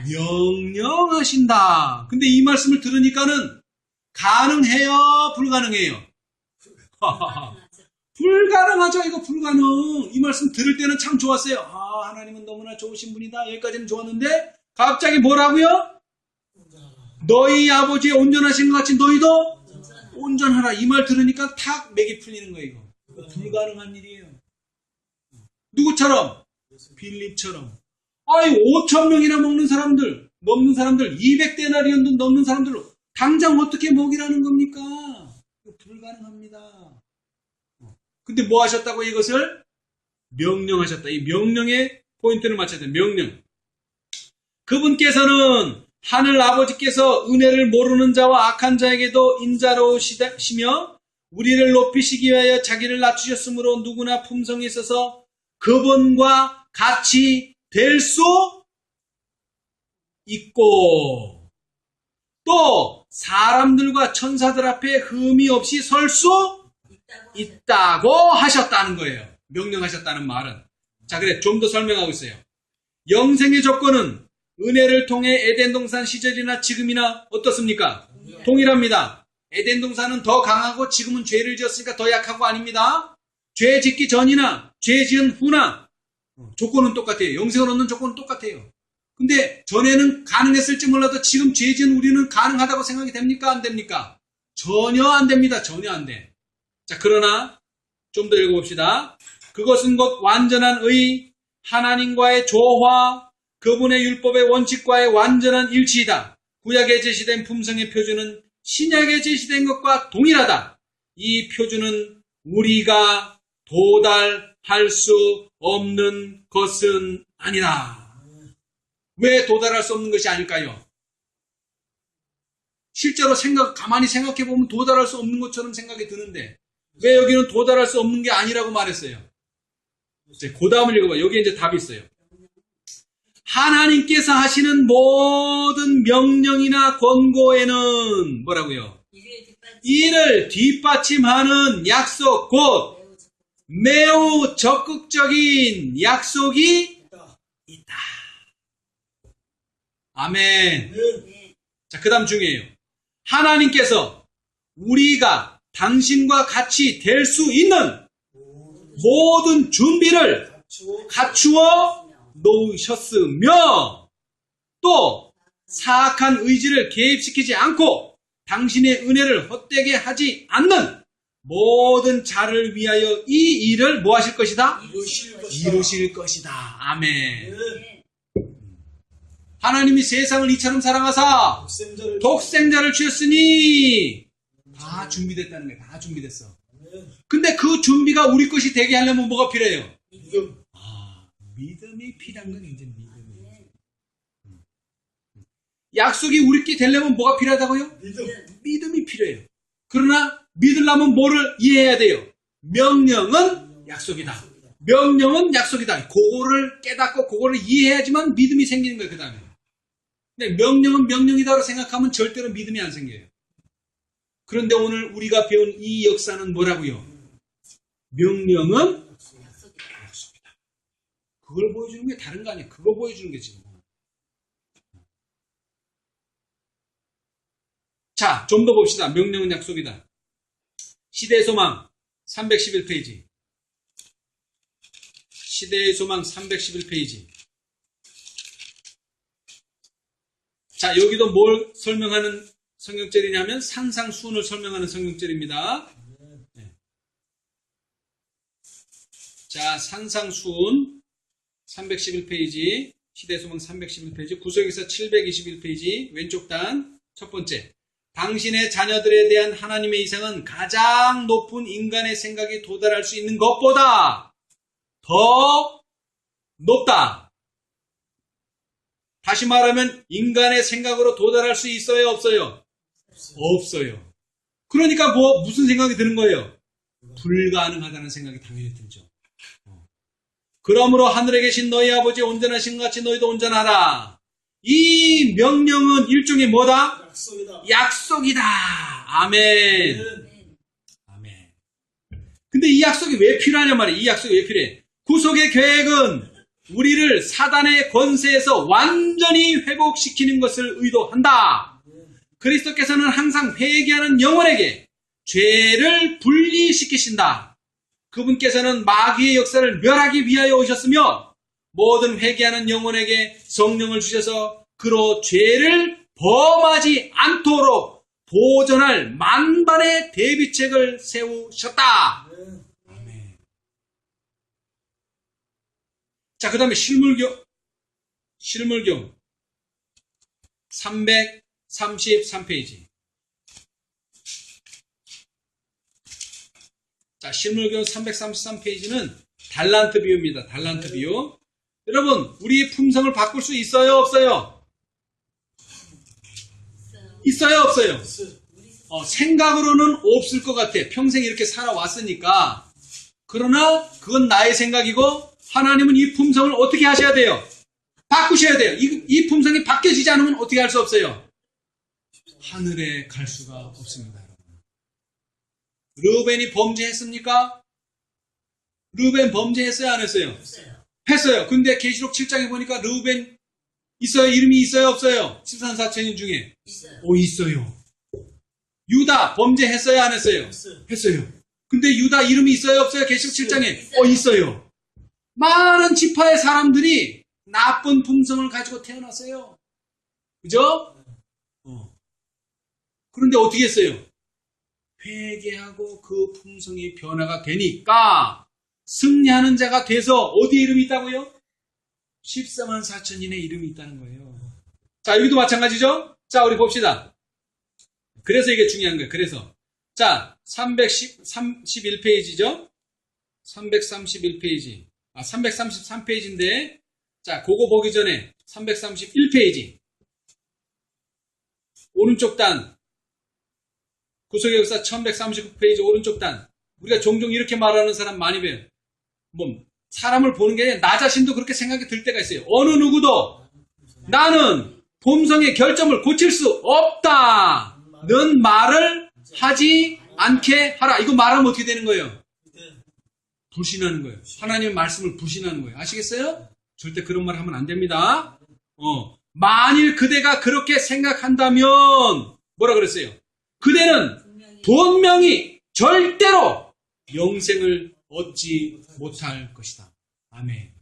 명령하신다. 근데 이 말씀을 들으니까는 가능해요? 불가능해요? 불가능하죠. 이거 불가능. 이 말씀 들을 때는 참 좋았어요. 하나님은 너무나 좋으신 분이다. 여기까지는 좋았는데 갑자기 뭐라고요? 너희 아버지의 온전하신 것 같이 너희도 온전하라. 이 말 들으니까 탁 맥이 풀리는 거예요. 이거 불가능한 일이에요. 누구처럼? 빌립처럼. 5,000명이나 넘는 사람들 200데나리온도 넘는 사람들로 당장 어떻게 먹이라는 겁니까? 불가능합니다. 근데 뭐 하셨다고 이것을? 명령하셨다. 이 명령의 포인트를 맞춰야 돼요. 명령. 그분께서는 하늘 아버지께서 은혜를 모르는 자와 악한 자에게도 인자로우시며 우리를 높이시기 위하여 자기를 낮추셨으므로 누구나 품성이 있어서 그분과 같이 될 수 있고 또 사람들과 천사들 앞에 흠이 없이 설 수 있다고 하셨다는 거예요. 명령하셨다는 말은. 자, 그래 좀 더 설명하고 있어요. 영생의 조건은 은혜를 통해 에덴 동산 시절이나 지금이나 어떻습니까? 동일합니다. 에덴 동산은 더 강하고 지금은 죄를 지었으니까 더 약하고 아닙니다. 죄 짓기 전이나 죄 지은 후나 조건은 똑같아요. 영생을 얻는 조건은 똑같아요. 근데 전에는 가능했을지 몰라도 지금 죄 지은 우리는 가능하다고 생각이 됩니까? 안 됩니까? 전혀 안 됩니다. 전혀 안 돼. 자, 그러나 좀 더 읽어봅시다. 그것은 곧 완전한 의, 하나님과의 조화, 그분의 율법의 원칙과의 완전한 일치이다. 구약에 제시된 품성의 표준은 신약에 제시된 것과 동일하다. 이 표준은 우리가 도달할 수 없는 것은 아니라. 왜 도달할 수 없는 것이 아닐까요? 실제로 가만히 생각해보면 도달할 수 없는 것처럼 생각이 드는데 왜 여기는 도달할 수 없는 게 아니라고 말했어요? 이제 그 다음을 읽어봐. 여기에 이제 답이 있어요. 하나님께서 하시는 모든 명령이나 권고에는 뭐라고요? 이를 뒷받침하는 약속 곧 매우 적극적인 약속이 있다. 아멘. 자, 그 다음 중요해요. 하나님께서 우리가 당신과 같이 될 수 있는 모든 준비를 갖추어 놓으셨으며 또 사악한 의지를 개입시키지 않고 당신의 은혜를 헛되게 하지 않는 모든 자를 위하여 이 일을 뭐 하실 것이다? 이루실 것이다. 아멘. 하나님이 세상을 이처럼 사랑하사 독생자를 주셨으니 다 준비됐다는 거예요. 다 준비됐어. 근데 그 준비가 우리 것이 되게 하려면 뭐가 필요해요? 믿음이 필요한 건 이제 믿음이. 약속이 우리께 되려면 뭐가 필요하다고요? 믿음이 필요해요. 그러나 믿으려면 뭐를 이해해야 돼요? 명령은 약속이다. 명령은 약속이다. 그거를 깨닫고 그거를 이해해야지만 믿음이 생기는 거예요. 그 다음에. 근데 명령은 명령이다고 생각하면 절대로 믿음이 안 생겨요. 그런데 오늘 우리가 배운 이 역사는 뭐라고요? 명령은 약속이다. 그걸 보여주는 게 다른 거 아니에요. 그거 보여주는 게 지금. 자, 좀 더 봅시다. 명령은 약속이다. 시대의 소망 311페이지. 시대의 소망 311페이지. 자, 여기도 뭘 설명하는 성경절이냐면 산상수훈을 설명하는 성경절입니다. 네. 자, 산상수훈 311페이지, 시대소망 311페이지, 구속역사 721페이지, 왼쪽 단, 첫 번째. 당신의 자녀들에 대한 하나님의 이상은 가장 높은 인간의 생각이 도달할 수 있는 것보다 더 높다. 다시 말하면 인간의 생각으로 도달할 수 있어요? 없어요? 없어요. 그러니까 무슨 생각이 드는 거예요? 불가능하다는 생각이 당연히 들죠. 그러므로 하늘에 계신 너희 아버지 온전하신 것 같이 너희도 온전하라. 이 명령은 일종의 뭐다? 약속이다. 아멘. 아멘. 근데 이 약속이 왜 필요하냐 말이에요. 이 약속이 왜 필요해? 구속의 계획은 우리를 사단의 권세에서 완전히 회복시키는 것을 의도한다. 그리스도께서는 항상 회개하는 영혼에게 죄를 분리시키신다. 그분께서는 마귀의 역사를 멸하기 위하여 오셨으며 모든 회개하는 영혼에게 성령을 주셔서 그로 죄를 범하지 않도록 보존할 만반의 대비책을 세우셨다. 아멘. 자, 그 다음에 실물경 333페이지. 자, 실물경 333페이지는 달란트 비유입니다. 달란트 비유. 여러분, 우리의 품성을 바꿀 수 있어요? 없어요? 있어요? 없어요? 생각으로는 없을 것 같아. 평생 이렇게 살아왔으니까. 그러나 그건 나의 생각이고 하나님은 이 품성을 어떻게 하셔야 돼요? 바꾸셔야 돼요. 이 품성이 바뀌어지지 않으면 어떻게 할 수 없어요? 하늘에 갈 수가 없습니다. 르우벤이 범죄했습니까? 르우벤 범죄했어요? 안 했어요? 없어요. 했어요. 근데 계시록 7장에 보니까 르우벤 있어요? 이름이 있어요? 없어요? 13사천인 중에. 있어요. 오, 있어요. 유다 범죄했어요? 안 했어요? 했어요. 했어요. 근데 유다 이름이 있어요? 없어요? 계시록 7장에. 있어요. 있어요. 많은 지파의 사람들이 나쁜 품성을 가지고 태어났어요. 그죠? 그런데 어떻게 했어요? 회개하고 그 품성이 변화가 되니까 승리하는 자가 돼서 어디 이름이 있다고요? 14만 4천인의 이름이 있다는 거예요. 자, 여기도 마찬가지죠? 자, 우리 봅시다. 그래서 이게 중요한 거예요. 그래서. 자, 331페이지죠? 331페이지. 333페이지인데, 자, 그거 보기 전에 331페이지. 오른쪽 단. 구속의 역사 1139페이지 오른쪽 단. 우리가 종종 이렇게 말하는 사람 많이 봬요. 사람을 보는 게 아니라 나 자신도 그렇게 생각이 들 때가 있어요. 어느 누구도 나는 품성의 결점을 고칠 수 없다. 는 말을 하지 않게 하라. 이거 말하면 어떻게 되는 거예요? 불신하는 거예요. 하나님의 말씀을 불신하는 거예요. 아시겠어요? 절대 그런 말 하면 안 됩니다. 만일 그대가 그렇게 생각한다면 뭐라 그랬어요? 그대는 분명히 절대로 영생을 얻지 못할 것이다. 아멘.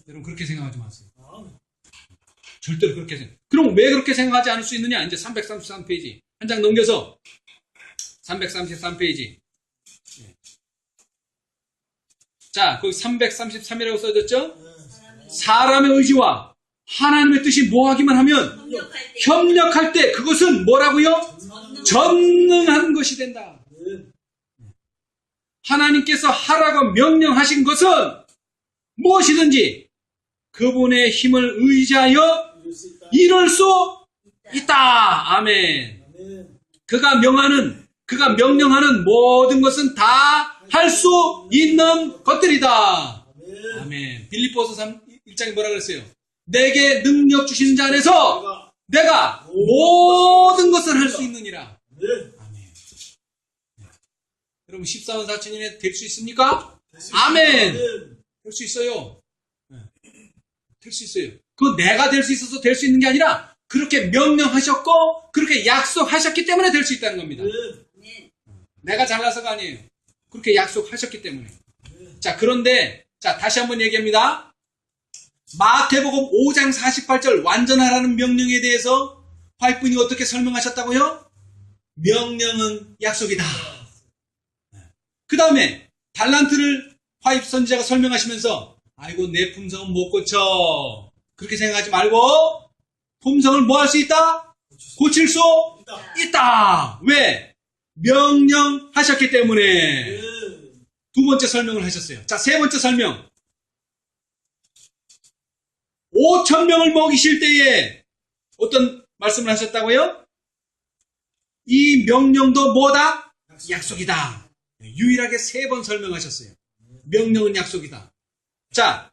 여러분 그렇게 생각하지 마세요. 절대로 그렇게 생각. 그럼 왜 그렇게 생각하지 않을 수 있느냐? 이제 333페이지 한 장 넘겨서 333페이지. 자, 거기 333이라고 써졌죠? 사람의 의지와 하나님의 뜻이 뭐하기만 하면 협력할 때 그것은 뭐라고요? 전능한 것이 된다. 하나님께서 하라고 명령하신 것은 무엇이든지 그분의 힘을 의지하여 이룰 수 있다. 아멘. 그가 명령하는 모든 것은 다 할 수 있는 것들이다. 아멘. 빌립보서 1장에 뭐라 그랬어요? 내게 능력 주신 자 안에서 내가 모든 것을 할 수 있느니라. 아멘. 여러분 14만 4천인에 될 수 있습니까? 아멘. 될 수 있어요. 될 수 있어요. 그건 내가 될 수 있어서 될 수 있는 게 아니라 그렇게 명령하셨고 그렇게 약속하셨기 때문에 될 수 있다는 겁니다. 내가 잘나서가 아니에요. 그렇게 약속하셨기 때문에. 자, 그런데 자, 다시 한번 얘기합니다. 마태복음 5장 48절 완전하라는 명령에 대해서 화이트분이 어떻게 설명하셨다고요? 명령은 약속이다. 그 다음에 달란트를 화이트 선지자가 설명하시면서 아이고 내 품성은 못 고쳐. 그렇게 생각하지 말고 품성을 뭐 할 수 있다? 고칠 수 있다. 왜? 명령하셨기 때문에. 두 번째 설명을 하셨어요. 자, 세 번째 설명. 5,000명을 먹이실 때에 어떤 말씀을 하셨다고요? 이 명령도 뭐다? 약속이다. 유일하게 3번 설명하셨어요. 명령은 약속이다. 자,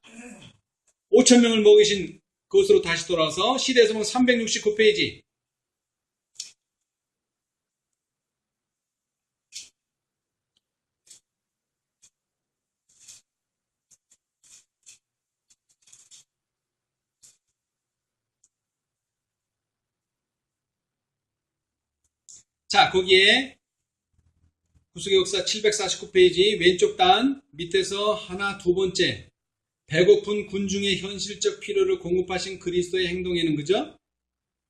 5,000명을 먹이신 그것으로 다시 돌아와서 시대에서 369페이지. 자, 거기에 구속의 역사 749페이지 왼쪽 단 밑에서 하나 두 번째 배고픈 군중의 현실적 필요를 공급하신 그리스도의 행동에는 그죠?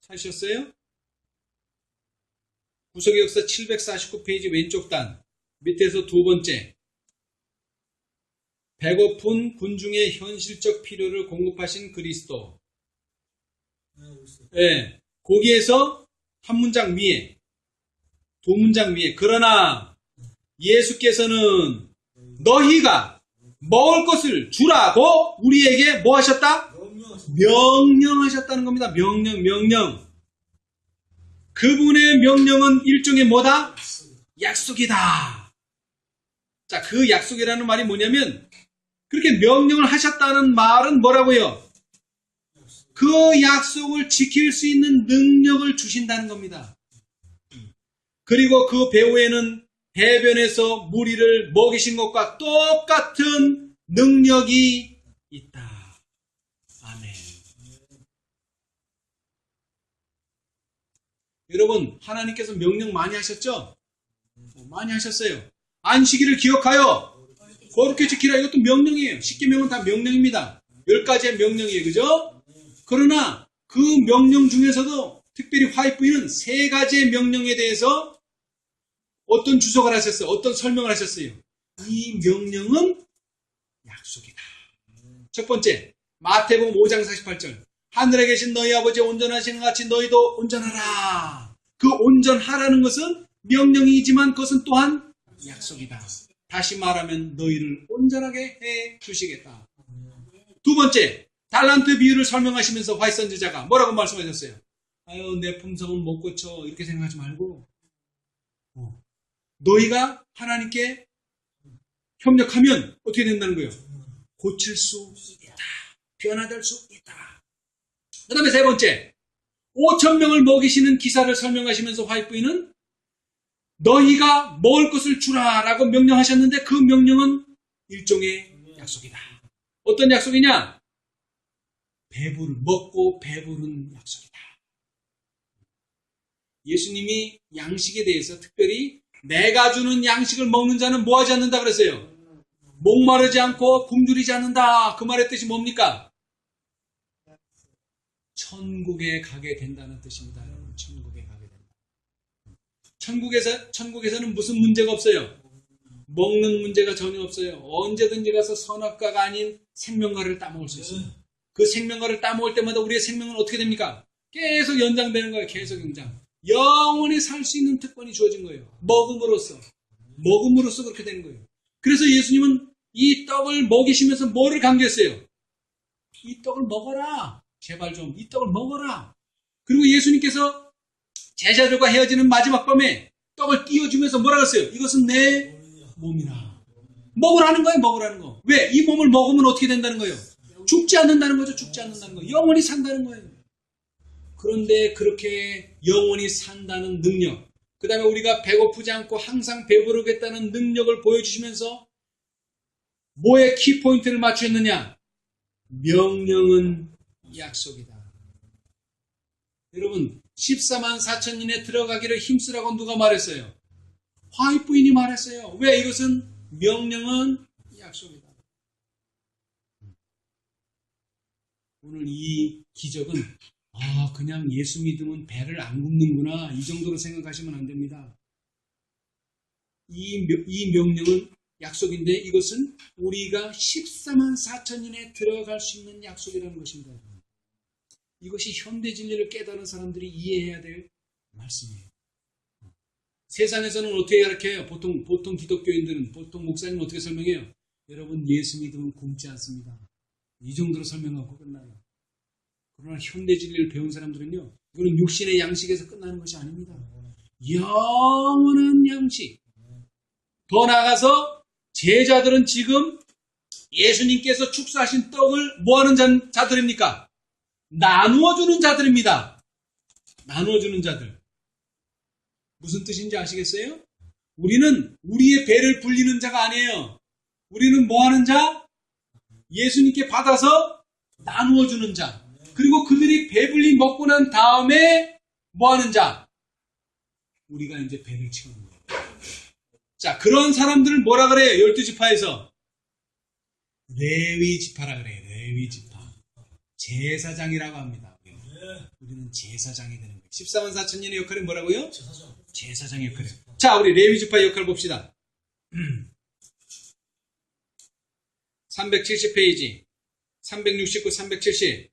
찾으셨어요? 구속의 역사 749페이지 왼쪽 단 밑에서 두 번째 배고픈 군중의 현실적 필요를 공급하신 그리스도. 네, 거기에서 한 문장 위에 두 문장 위에 그러나 예수께서는 너희가 먹을 것을 주라고 우리에게 뭐 하셨다? 명령하셨다는 겁니다. 명령. 그분의 명령은 일종의 뭐다? 약속이다. 자, 그 약속이라는 말이 뭐냐면 그렇게 명령을 하셨다는 말은 뭐라고요? 그 약속을 지킬 수 있는 능력을 주신다는 겁니다. 그리고 그 배후에는 해변에서 무리를 먹이신 것과 똑같은 능력이 있다. 아멘. 여러분, 하나님께서 명령 많이 하셨죠? 많이 하셨어요. 안식일을 기억하여 거룩히 지키라. 이것도 명령이에요. 10계명은 다 명령입니다. 10가지의 명령이에요. 그죠? 그러나 그 명령 중에서도 특별히 화이트부인은 3가지의 명령에 대해서 어떤 주석을 하셨어요? 어떤 설명을 하셨어요? 이 명령은 약속이다. 첫 번째, 마태복음 5장 48절. 하늘에 계신 너희 아버지 온전하신 것 같이 너희도 온전하라. 그 온전하라는 것은 명령이지만 그것은 또한 약속이다. 다시 말하면 너희를 온전하게 해 주시겠다. 두 번째, 달란트 비유를 설명하시면서 화이트 선지자가 뭐라고 말씀하셨어요? 아유, 내 품성은 못 고쳐. 이렇게 생각하지 말고 너희가 하나님께 협력하면 어떻게 된다는 거예요? 고칠 수 있다. 변화될 수 있다. 그 다음에 세 번째, 5,000명을 먹이시는 기사를 설명하시면서 화이트 부인은 너희가 먹을 것을 주라 라고 명령하셨는데 그 명령은 일종의 약속이다. 어떤 약속이냐? 먹고 배부른 약속이다. 예수님이 양식에 대해서 특별히 내가 주는 양식을 먹는 자는 뭐하지 않는다 그랬어요? 목마르지 않고 굶주리지 않는다. 그 말의 뜻이 뭡니까? 천국에 가게 된다는 뜻입니다. 여러분, 천국에 가게 된다. 천국에서는 무슨 문제가 없어요? 먹는 문제가 전혀 없어요. 언제든지 가서 선악과가 아닌 생명과를 따먹을 수 있어요. 그 생명과를 따먹을 때마다 우리의 생명은 어떻게 됩니까? 계속 연장되는 거예요. 계속 연장. 영원히 살 수 있는 특권이 주어진 거예요. 먹음으로써 그렇게 되는 거예요. 그래서 예수님은 이 떡을 먹이시면서 뭐를 강조했어요? 이 떡을 먹어라. 제발 좀 이 떡을 먹어라. 그리고 예수님께서 제자들과 헤어지는 마지막 밤에 떡을 띄워주면서 뭐라고 했어요? 이것은 내 몸이라. 먹으라는 거예요. 먹으라는 거. 왜? 이 몸을 먹으면 어떻게 된다는 거예요? 죽지 않는다는 거죠. 죽지 않는다는 거. 영원히 산다는 거예요. 그런데 그렇게 영원히 산다는 능력, 그 다음에 우리가 배고프지 않고 항상 배부르겠다는 능력을 보여주시면서 뭐에 키포인트를 맞추었느냐? 명령은 약속이다. 여러분, 14만 4천인에 들어가기를 힘쓰라고 누가 말했어요? 화이트 부인이 말했어요. 왜? 이것은 명령은 약속이다. 오늘 이 기적은 그냥 예수 믿으면 배를 안 굽는구나 이 정도로 생각하시면 안 됩니다. 이 명령은 약속인데 이것은 우리가 14만 4천인에 들어갈 수 있는 약속이라는 것입니다. 이것이 현대 진리를 깨달은 사람들이 이해해야 될 말씀이에요. 세상에서는 어떻게 가르쳐요? 보통 기독교인들은, 보통 목사님은 어떻게 설명해요? 여러분, 예수 믿으면 굶지 않습니다. 이 정도로 설명하고 끝나요. 그러나 현대 진리를 배운 사람들은요, 이거는 육신의 양식에서 끝나는 것이 아닙니다. 영원한 양식. 더 나아가서 제자들은 지금 예수님께서 축사하신 떡을 뭐하는 자들입니까? 나누어주는 자들입니다. 나누어주는 자들. 무슨 뜻인지 아시겠어요? 우리는 우리의 배를 불리는 자가 아니에요. 우리는 뭐하는 자? 예수님께 받아서 나누어주는 자. 그리고 그들이 배불리 먹고 난 다음에 뭐하는 자? 우리가 이제 배를 채우는 거예요. 자, 그런 사람들을 뭐라 그래요? 12지파에서 레위 지파라 그래요. 레위 지파. 제사장이라고 합니다. 우리는 제사장이 되는 거예요. 14만 4천년의 역할이 뭐라고요? 제사장의 역할이에요. 자, 우리 레위 지파의 역할을 봅시다. 370페이지 369, 370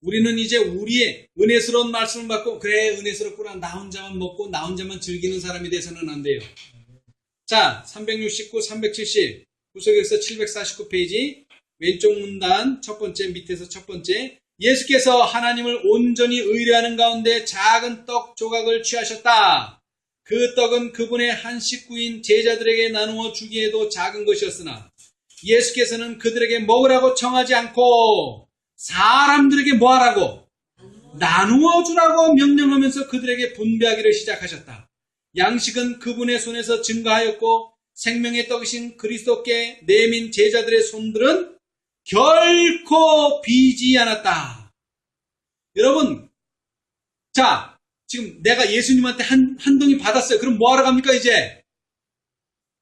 우리는 이제 우리의 은혜스러운 말씀을 받고 그래 은혜스럽구나 나 혼자만 먹고 나 혼자만 즐기는 사람이 돼서는 안 돼요. 자, 369, 370 구속역서 749페이지 왼쪽 문단 첫 번째 밑에서 첫 번째 예수께서 하나님을 온전히 의뢰하는 가운데 작은 떡 조각을 취하셨다. 그 떡은 그분의 한 식구인 제자들에게 나누어 주기에도 작은 것이었으나 예수께서는 그들에게 먹으라고 청하지 않고 사람들에게 뭐 하라고? 나누어 주라고 명령하면서 그들에게 분배하기를 시작하셨다. 양식은 그분의 손에서 증가하였고 생명의 떡이신 그리스도께 내민 제자들의 손들은 결코 비지 않았다. 여러분, 자, 지금 내가 예수님한테 한 덩이 받았어요. 그럼 뭐 하러 갑니까, 이제?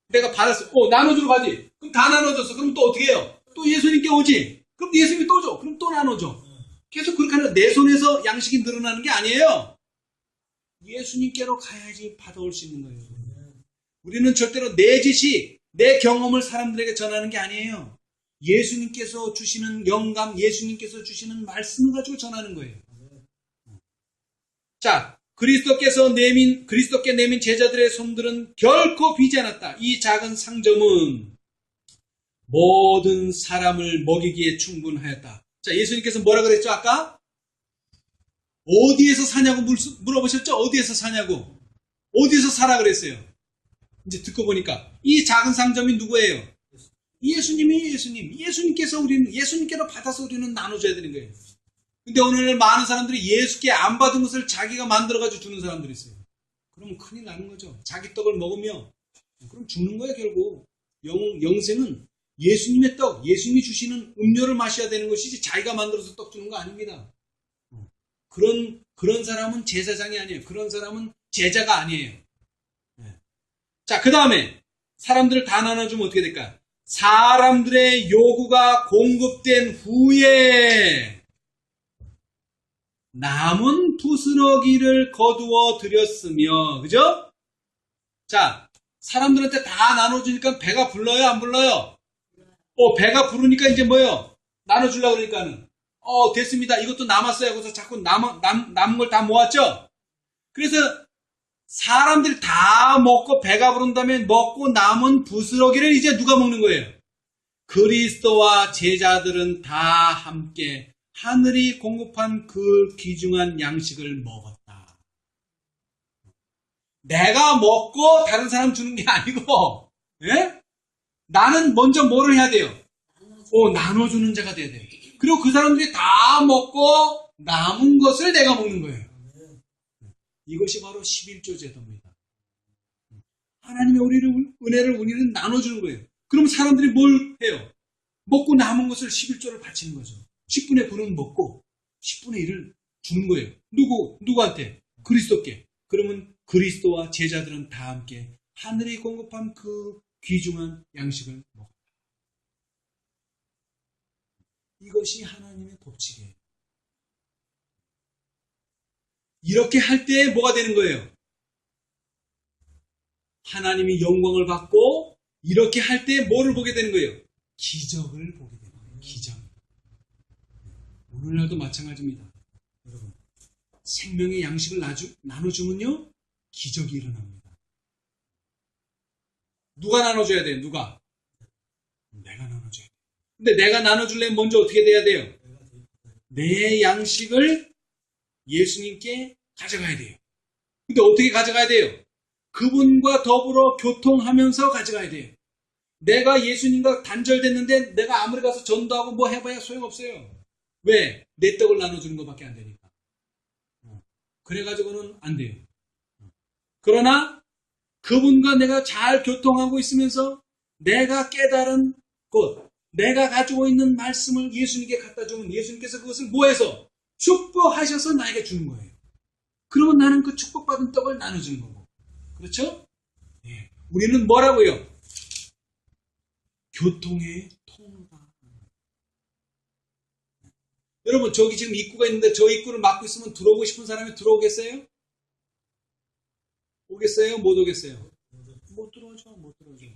내가 받았어. 나눠주러 가지. 그럼 다 나눠줬어. 그럼 또 어떻게 해요? 또 예수님께 오지. 그럼 예수님이 또 줘. 그럼 또 나눠줘. 계속 그렇게 하는 내 손에서 양식이 늘어나는 게 아니에요. 예수님께로 가야지 받아올 수 있는 거예요. 우리는 절대로 내 지식, 내 경험을 사람들에게 전하는 게 아니에요. 예수님께서 주시는 영감, 예수님께서 주시는 말씀을 가지고 전하는 거예요. 자, 그리스도께 내민 제자들의 손들은 결코 비지 않았다. 이 작은 상점은 모든 사람을 먹이기에 충분하였다. 자, 예수님께서 뭐라 그랬죠, 아까? 어디에서 사냐고 물어보셨죠? 어디에서 사냐고? 어디에서 사라 그랬어요? 이제 듣고 보니까 이 작은 상점이 누구예요? 예수님이에요, 예수님. 예수님께로 받아서 우리는 나눠줘야 되는 거예요. 근데 오늘 많은 사람들이 예수께 안 받은 것을 자기가 만들어가지고 주는 사람들이 있어요. 그러면 큰일 나는 거죠. 자기 떡을 먹으면 그럼 죽는 거예요, 결국. 영생은 예수님의 떡, 예수님이 주시는 음료를 마셔야 되는 것이지 자기가 만들어서 떡 주는 거 아닙니다. 그런 사람은 제사장이 아니에요. 그런 사람은 제자가 아니에요. 자, 그 다음에 사람들을 다 나눠주면 어떻게 될까? 사람들의 요구가 공급된 후에 남은 부스러기를 거두어 드렸으며, 그죠? 자, 사람들한테 다 나눠주니까 배가 불러요, 안 불러요? 배가 부르니까 이제 뭐예요? 나눠주려고 그러니까는. 됐습니다. 이것도 남았어요. 그래서 자꾸 남은 걸 다 모았죠? 그래서 사람들이 다 먹고 배가 부른 다음에 먹고 남은 부스러기를 이제 누가 먹는 거예요? 그리스도와 제자들은 다 함께 하늘이 공급한 그 귀중한 양식을 먹었다. 내가 먹고 다른 사람 주는 게 아니고, 예? 나는 먼저 뭐를 해야 돼요? 나눠주는 자가 돼야 돼요. 그리고 그 사람들이 다 먹고 남은 것을 내가 먹는 거예요. 이것이 바로 11조 제도입니다. 하나님의 은혜를 우리는 나눠주는 거예요. 그럼 사람들이 뭘 해요? 먹고 남은 것을 11조를 바치는 거죠. 10분의 9는 먹고 10분의 1을 주는 거예요. 누구한테? 그리스도께. 그러면 그리스도와 제자들은 다 함께 하늘이 공급한 그 귀중한 양식을 먹었다. 이것이 하나님의 법칙이에요. 이렇게 할 때 뭐가 되는 거예요? 하나님이 영광을 받고 이렇게 할 때 뭐를 보게 되는 거예요? 기적을 보게 되는 거예요. 기적. 오늘날도 마찬가지입니다. 여러분, 생명의 양식을 나눠주면요, 기적이 일어납니다. 누가 나눠줘야 돼요? 누가? 내가 나눠줘야 돼요. 근데 내가 나눠주려면 먼저 어떻게 돼야 돼요? 내 양식을 예수님께 가져가야 돼요. 근데 어떻게 가져가야 돼요? 그분과 더불어 교통하면서 가져가야 돼요. 내가 예수님과 단절됐는데 내가 아무리 가서 전도하고 뭐 해봐야 소용없어요. 왜? 내 떡을 나눠주는 것밖에 안 되니까. 그래가지고는 안 돼요. 그러나 그분과 내가 잘 교통하고 있으면서 내가 깨달은 것, 내가 가지고 있는 말씀을 예수님께 갖다 주면 예수님께서 그것을 뭐해서? 축복하셔서 나에게 주는 거예요. 그러면 나는 그 축복받은 떡을 나눠주는 거고. 그렇죠? 네. 우리는 뭐라고요? 교통의 통로다. 여러분, 저기 지금 입구가 있는데 저 입구를 막고 있으면 들어오고 싶은 사람이 들어오겠어요? 오겠어요? 못 오겠어요? 못 들어오죠. 못 들어오죠.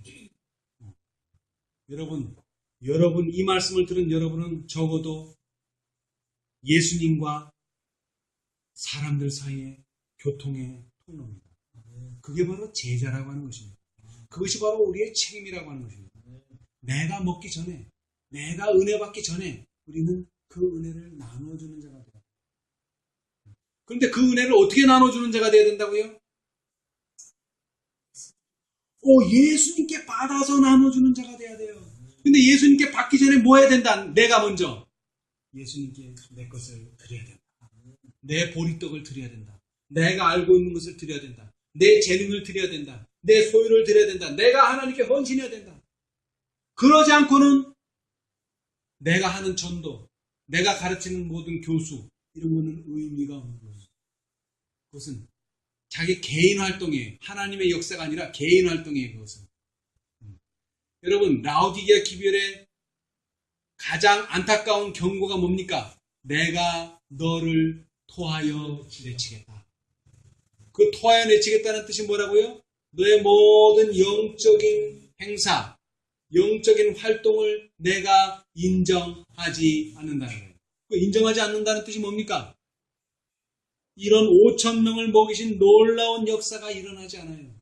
여러분 이 말씀을 들은 여러분은 적어도 예수님과 사람들 사이의 교통의 통로입니다. 그게 바로 제자라고 하는 것입니다. 그것이 바로 우리의 책임이라고 하는 것입니다. 내가 먹기 전에, 내가 은혜 받기 전에 우리는 그 은혜를 나눠주는 자가 돼요. 그런데 그 은혜를 어떻게 나눠주는 자가 돼야 된다고요? 예수님께 받아서 나눠주는 자가 돼야 돼요. 근데 예수님께 받기 전에 뭐 해야 된다? 내가 먼저 예수님께 내 것을 드려야 된다. 내 보리떡을 드려야 된다. 내가 알고 있는 것을 드려야 된다. 내 재능을 드려야 된다. 내 소유를 드려야 된다. 내가 하나님께 헌신해야 된다. 그러지 않고는 내가 하는 전도, 내가 가르치는 모든 교수, 이런 거는 의미가 없는 거예요. 그것은 자기 개인 활동에, 하나님의 역사가 아니라 개인 활동에 그것은. 여러분, 라오디게아 기별의 가장 안타까운 경고가 뭡니까? 내가 너를 토하여 내치겠다. 그 토하여 내치겠다는 뜻이 뭐라고요? 너의 모든 영적인 행사, 영적인 활동을 내가 인정하지 않는다는 거예요. 그 인정하지 않는다는 뜻이 뭡니까? 이런 5,000명을 먹이신 놀라운 역사가 일어나지 않아요.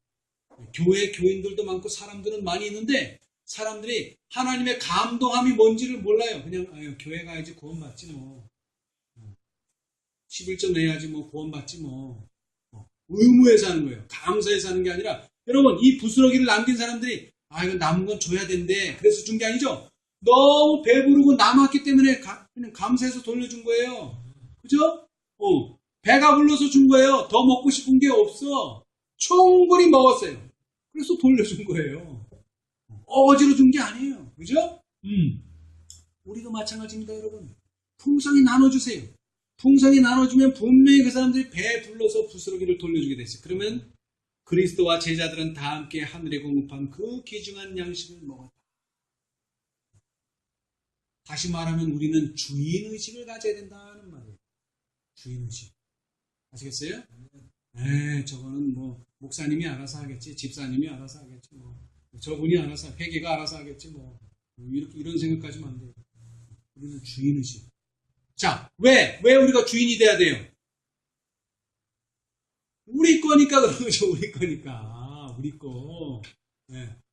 교회 교인들도 많고 사람들은 많이 있는데 사람들이 하나님의 감동함이 뭔지를 몰라요. 그냥 교회 가야지 구원받지 뭐. 11점 내야지 뭐 구원받지 뭐. 의무해서 하는 거예요. 감사해서 하는 게 아니라 여러분 이 부스러기를 남긴 사람들이 이거 남은 건 줘야 된대. 그래서 준 게 아니죠. 너무 배부르고 남았기 때문에 그냥 감사해서 돌려준 거예요. 그죠? 배가 불러서 준 거예요. 더 먹고 싶은 게 없어. 충분히 먹었어요. 그래서 돌려준 거예요. 어거지로 준 게 아니에요. 그죠? 우리도 마찬가지입니다, 여러분. 풍성히 나눠주세요. 풍성히 나눠주면 분명히 그 사람들이 배 불러서 부스러기를 돌려주게 됐어요. 그러면 그리스도와 제자들은 다 함께 하늘에 공급한 그 귀중한 양식을 먹었다. 다시 말하면 우리는 주인의식을 가져야 된다는 말이에요. 주인의식. 아시겠어요? 저거는 뭐 목사님이 알아서 하겠지, 집사님이 알아서 하겠지, 뭐 저분이 알아서, 회계가 알아서 하겠지, 뭐 이렇게 이런 생각까지는 안 돼요. 우리는 주인의식. 자, 왜 우리가 주인이 돼야 돼요? 우리 거니까 그런 거죠. 우리 거니까. 우리 거.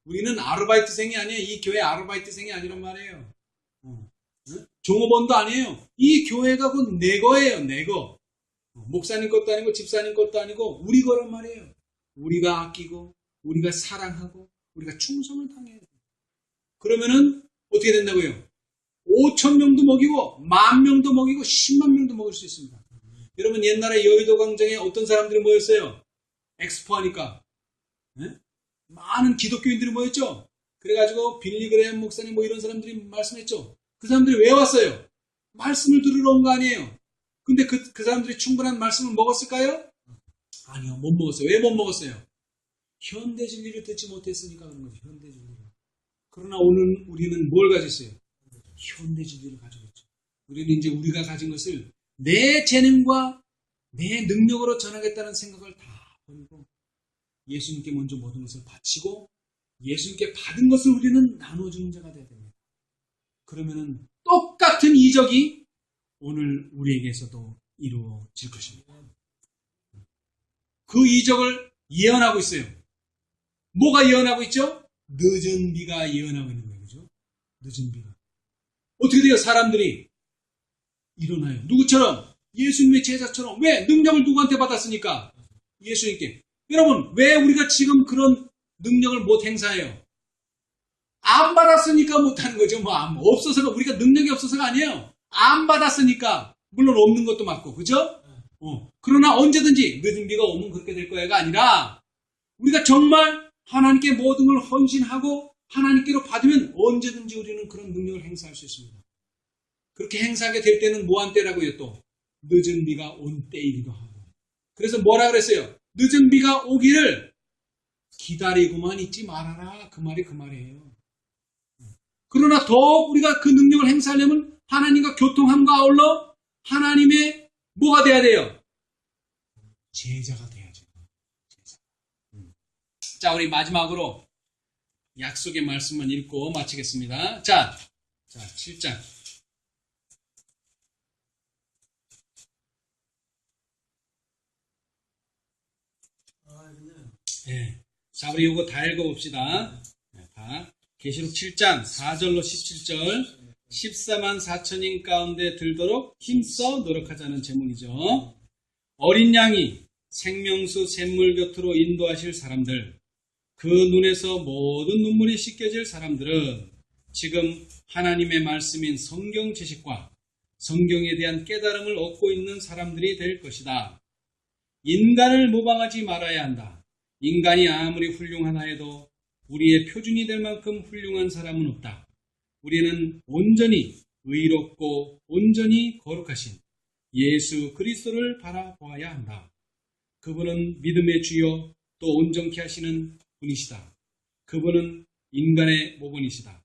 우리는 아르바이트생이 아니에요. 이 교회 아르바이트생이 아니란 말이에요. 종업원도 아니에요. 이 교회가 곧 내 거예요. 내 거. 목사님 것도 아니고 집사님 것도 아니고 우리 거란 말이에요. 우리가 아끼고 우리가 사랑하고 우리가 충성을 당해야 돼요. 그러면은 어떻게 된다고요? 5,000명도 먹이고 10,000명도 먹이고 10만 명도 먹을 수 있습니다. 여러분 옛날에 여의도 광장에 어떤 사람들이 모였어요? 엑스포 하니까 많은 기독교인들이 모였죠. 그래가지고 빌리 그레이엄 목사님 뭐 이런 사람들이 말씀했죠. 그 사람들이 왜 왔어요? 말씀을 들으러 온 거 아니에요. 근데 그 사람들이 충분한 말씀을 먹었을까요? 아니요, 못 먹었어요. 왜 못 먹었어요? 현대 진리를 듣지 못했으니까 그런 거죠. 현대 진리를. 그러나 오늘 우리는 뭘 가졌어요? 현대 진리를 가지고 있죠. 우리는 이제 우리가 가진 것을 내 재능과 내 능력으로 전하겠다는 생각을 다 버리고 예수님께 먼저 모든 것을 바치고 예수님께 받은 것을 우리는 나눠주는 자가 되어야 됩니다. 그러면은 똑같은 이적이 오늘 우리에게서도 이루어질 것입니다. 그 이적을 예언하고 있어요. 뭐가 예언하고 있죠? 늦은 비가 예언하고 있는 거예요. 그죠? 늦은 비가. 어떻게 돼요? 사람들이 일어나요. 누구처럼? 예수님의 제자처럼. 왜? 능력을 누구한테 받았으니까? 예수님께. 여러분, 왜 우리가 지금 그런 능력을 못 행사해요? 안 받았으니까 못하는 거죠. 없어서가, 우리가 능력이 없어서가 아니에요. 안 받았으니까. 물론 없는 것도 맞고, 그죠? 그러나 언제든지 늦은 비가 오면 그렇게 될 거야가 아니라 우리가 정말 하나님께 모든 걸 헌신하고 하나님께로 받으면 언제든지 우리는 그런 능력을 행사할 수 있습니다. 그렇게 행사하게 될 때는 뭐한 때라고요? 또 늦은 비가 온 때이기도 하고. 그래서 뭐라 그랬어요? 늦은 비가 오기를 기다리고만 있지 말아라. 그 말이 그 말이에요. 그러나 더욱 우리가 그 능력을 행사하려면 하나님과 교통함과 아울러 하나님의 뭐가 돼야 돼요? 제자가 돼야죠. 제자. 자, 우리 마지막으로 약속의 말씀만 읽고 마치겠습니다. 자 7장. 자, 우리 이거 다 읽어봅시다. 다. 계시록 7장 4절로 17절. 14만 4천인 가운데 들도록 힘써 노력하자는 제목이죠. 어린 양이 생명수 샘물 곁으로 인도하실 사람들, 그 눈에서 모든 눈물이 씻겨질 사람들은 지금 하나님의 말씀인 성경 지식과 성경에 대한 깨달음을 얻고 있는 사람들이 될 것이다. 인간을 모방하지 말아야 한다. 인간이 아무리 훌륭하다 해도 우리의 표준이 될 만큼 훌륭한 사람은 없다. 우리는 온전히 의롭고 온전히 거룩하신 예수 그리스도를 바라보아야 한다. 그분은 믿음의 주요 또 온전케 하시는 분이시다. 그분은 인간의 모본이시다.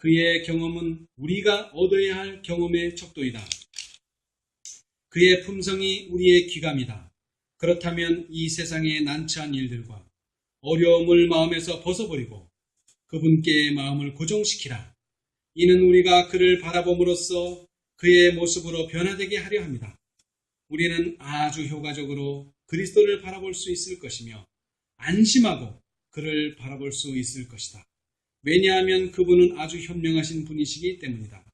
그의 경험은 우리가 얻어야 할 경험의 척도이다. 그의 품성이 우리의 귀감이다. 그렇다면 이 세상의 난처한 일들과 어려움을 마음에서 벗어버리고 그분께 마음을 고정시키라. 이는 우리가 그를 바라봄으로써 그의 모습으로 변화되게 하려 합니다. 우리는 아주 효과적으로 그리스도를 바라볼 수 있을 것이며 안심하고 그를 바라볼 수 있을 것이다. 왜냐하면 그분은 아주 현명하신 분이시기 때문이다.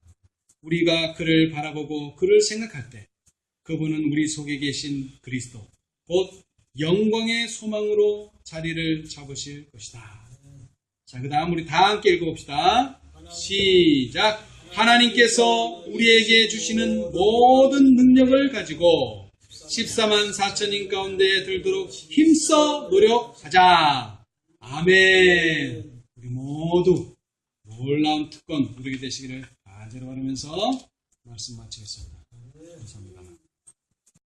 우리가 그를 바라보고 그를 생각할 때 그분은 우리 속에 계신 그리스도, 곧 영광의 소망으로 자리를 잡으실 것이다. 자, 그 다음 우리 다 함께 읽어봅시다. 시작! 하나님께서 우리에게 주시는 모든 능력을 가지고 14만 4천인 가운데 들도록 힘써 노력하자. 아멘. 우리 모두 놀라운 특권 누리게 되시기를 간절히 바라면서 말씀 마치겠습니다. 감사합니다.